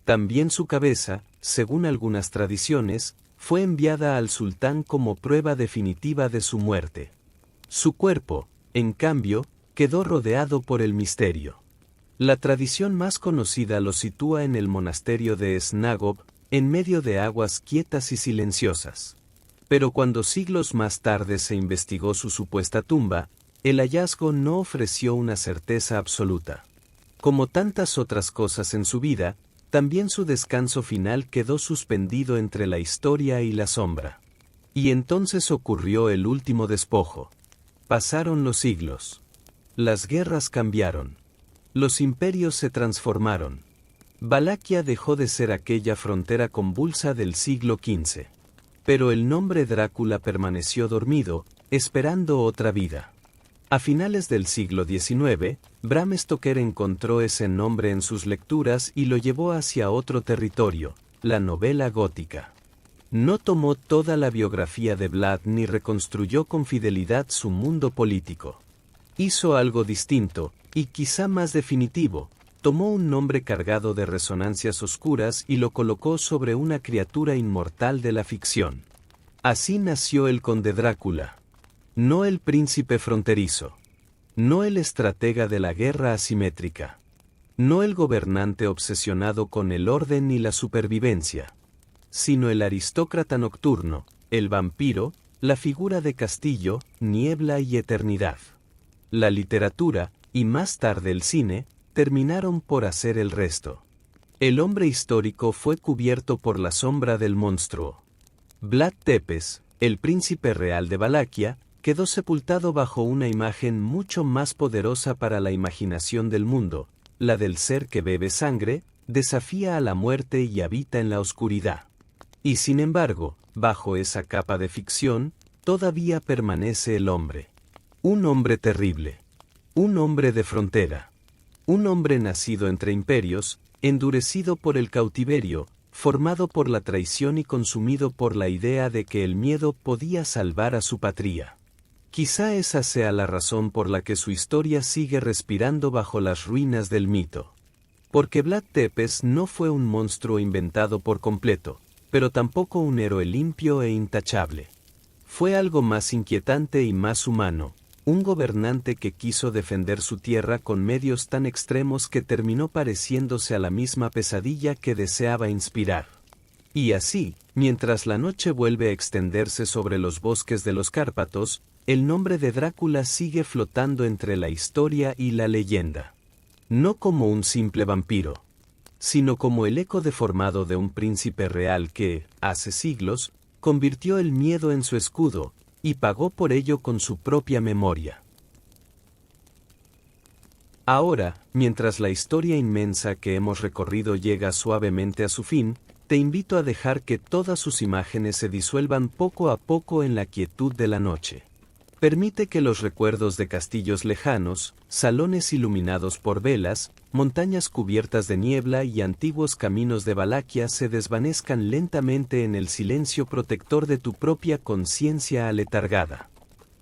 También su cabeza, según algunas tradiciones, fue enviada al sultán como prueba definitiva de su muerte. Su cuerpo, en cambio, quedó rodeado por el misterio. La tradición más conocida lo sitúa en el monasterio de Snagov, en medio de aguas quietas y silenciosas. Pero cuando siglos más tarde se investigó su supuesta tumba, el hallazgo no ofreció una certeza absoluta. Como tantas otras cosas en su vida, también su descanso final quedó suspendido entre la historia y la sombra. Y entonces ocurrió el último despojo. Pasaron los siglos. Las guerras cambiaron. Los imperios se transformaron. Valaquia dejó de ser aquella frontera convulsa del siglo XV. Pero el nombre Drácula permaneció dormido, esperando otra vida. A finales del siglo XIX, Bram Stoker encontró ese nombre en sus lecturas y lo llevó hacia otro territorio, la novela gótica. No tomó toda la biografía de Vlad ni reconstruyó con fidelidad su mundo político. Hizo algo distinto, y quizá más definitivo. Tomó un nombre cargado de resonancias oscuras y lo colocó sobre una criatura inmortal de la ficción. Así nació el Conde Drácula. No el príncipe fronterizo. No el estratega de la guerra asimétrica. No el gobernante obsesionado con el orden y la supervivencia. Sino el aristócrata nocturno, el vampiro, la figura de castillo, niebla y eternidad. La literatura, y más tarde el cine, terminaron por hacer el resto. El hombre histórico fue cubierto por la sombra del monstruo. Vlad Tepes, el príncipe real de Valaquia, quedó sepultado bajo una imagen mucho más poderosa para la imaginación del mundo, la del ser que bebe sangre, desafía a la muerte y habita en la oscuridad. Y sin embargo, bajo esa capa de ficción, todavía permanece el hombre. Un hombre terrible. Un hombre de frontera. Un hombre nacido entre imperios, endurecido por el cautiverio, formado por la traición y consumido por la idea de que el miedo podía salvar a su patria. Quizá esa sea la razón por la que su historia sigue respirando bajo las ruinas del mito. Porque Vlad Tepes no fue un monstruo inventado por completo, pero tampoco un héroe limpio e intachable. Fue algo más inquietante y más humano, un gobernante que quiso defender su tierra con medios tan extremos que terminó pareciéndose a la misma pesadilla que deseaba inspirar. Y así, mientras la noche vuelve a extenderse sobre los bosques de los Cárpatos, el nombre de Drácula sigue flotando entre la historia y la leyenda. No como un simple vampiro, sino como el eco deformado de un príncipe real que, hace siglos, convirtió el miedo en su escudo, y pagó por ello con su propia memoria. Ahora, mientras la historia inmensa que hemos recorrido llega suavemente a su fin, te invito a dejar que todas sus imágenes se disuelvan poco a poco en la quietud de la noche. Permite que los recuerdos de castillos lejanos, salones iluminados por velas, montañas cubiertas de niebla y antiguos caminos de Valaquia se desvanezcan lentamente en el silencio protector de tu propia conciencia aletargada.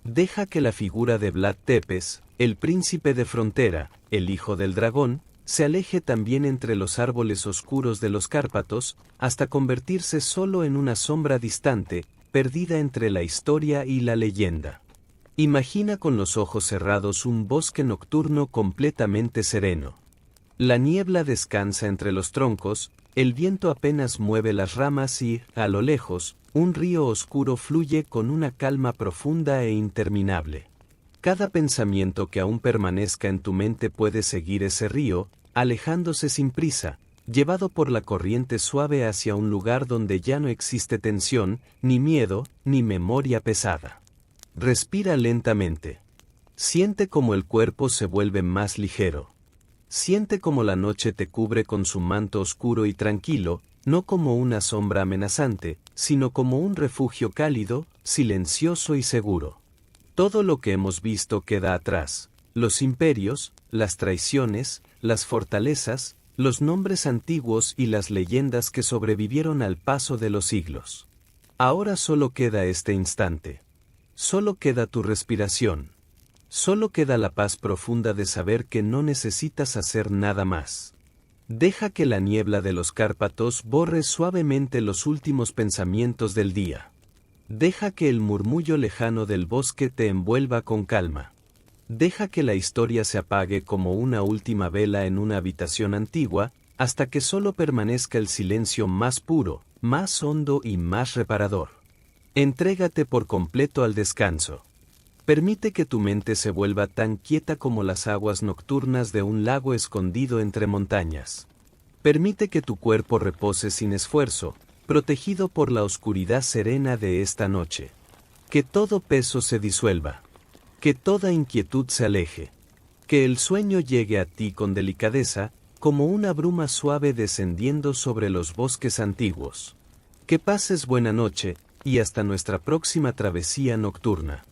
Deja que la figura de Vlad Tepes, el príncipe de frontera, el hijo del dragón, se aleje también entre los árboles oscuros de los Cárpatos, hasta convertirse solo en una sombra distante, perdida entre la historia y la leyenda. Imagina con los ojos cerrados un bosque nocturno completamente sereno. La niebla descansa entre los troncos, el viento apenas mueve las ramas y, a lo lejos, un río oscuro fluye con una calma profunda e interminable. Cada pensamiento que aún permanezca en tu mente puede seguir ese río, alejándose sin prisa, llevado por la corriente suave hacia un lugar donde ya no existe tensión, ni miedo, ni memoria pesada. Respira lentamente. Siente cómo el cuerpo se vuelve más ligero. Siente cómo la noche te cubre con su manto oscuro y tranquilo, no como una sombra amenazante, sino como un refugio cálido, silencioso y seguro. Todo lo que hemos visto queda atrás: los imperios, las traiciones, las fortalezas, los nombres antiguos y las leyendas que sobrevivieron al paso de los siglos. Ahora solo queda este instante. Solo queda tu respiración. Solo queda la paz profunda de saber que no necesitas hacer nada más. Deja que la niebla de los Cárpatos borre suavemente los últimos pensamientos del día. Deja que el murmullo lejano del bosque te envuelva con calma. Deja que la historia se apague como una última vela en una habitación antigua, hasta que solo permanezca el silencio más puro, más hondo y más reparador. Entrégate por completo al descanso. Permite que tu mente se vuelva tan quieta como las aguas nocturnas de un lago escondido entre montañas. Permite que tu cuerpo repose sin esfuerzo, protegido por la oscuridad serena de esta noche. Que todo peso se disuelva. Que toda inquietud se aleje. Que el sueño llegue a ti con delicadeza, como una bruma suave descendiendo sobre los bosques antiguos. Que pases buena noche, y hasta nuestra próxima travesía nocturna.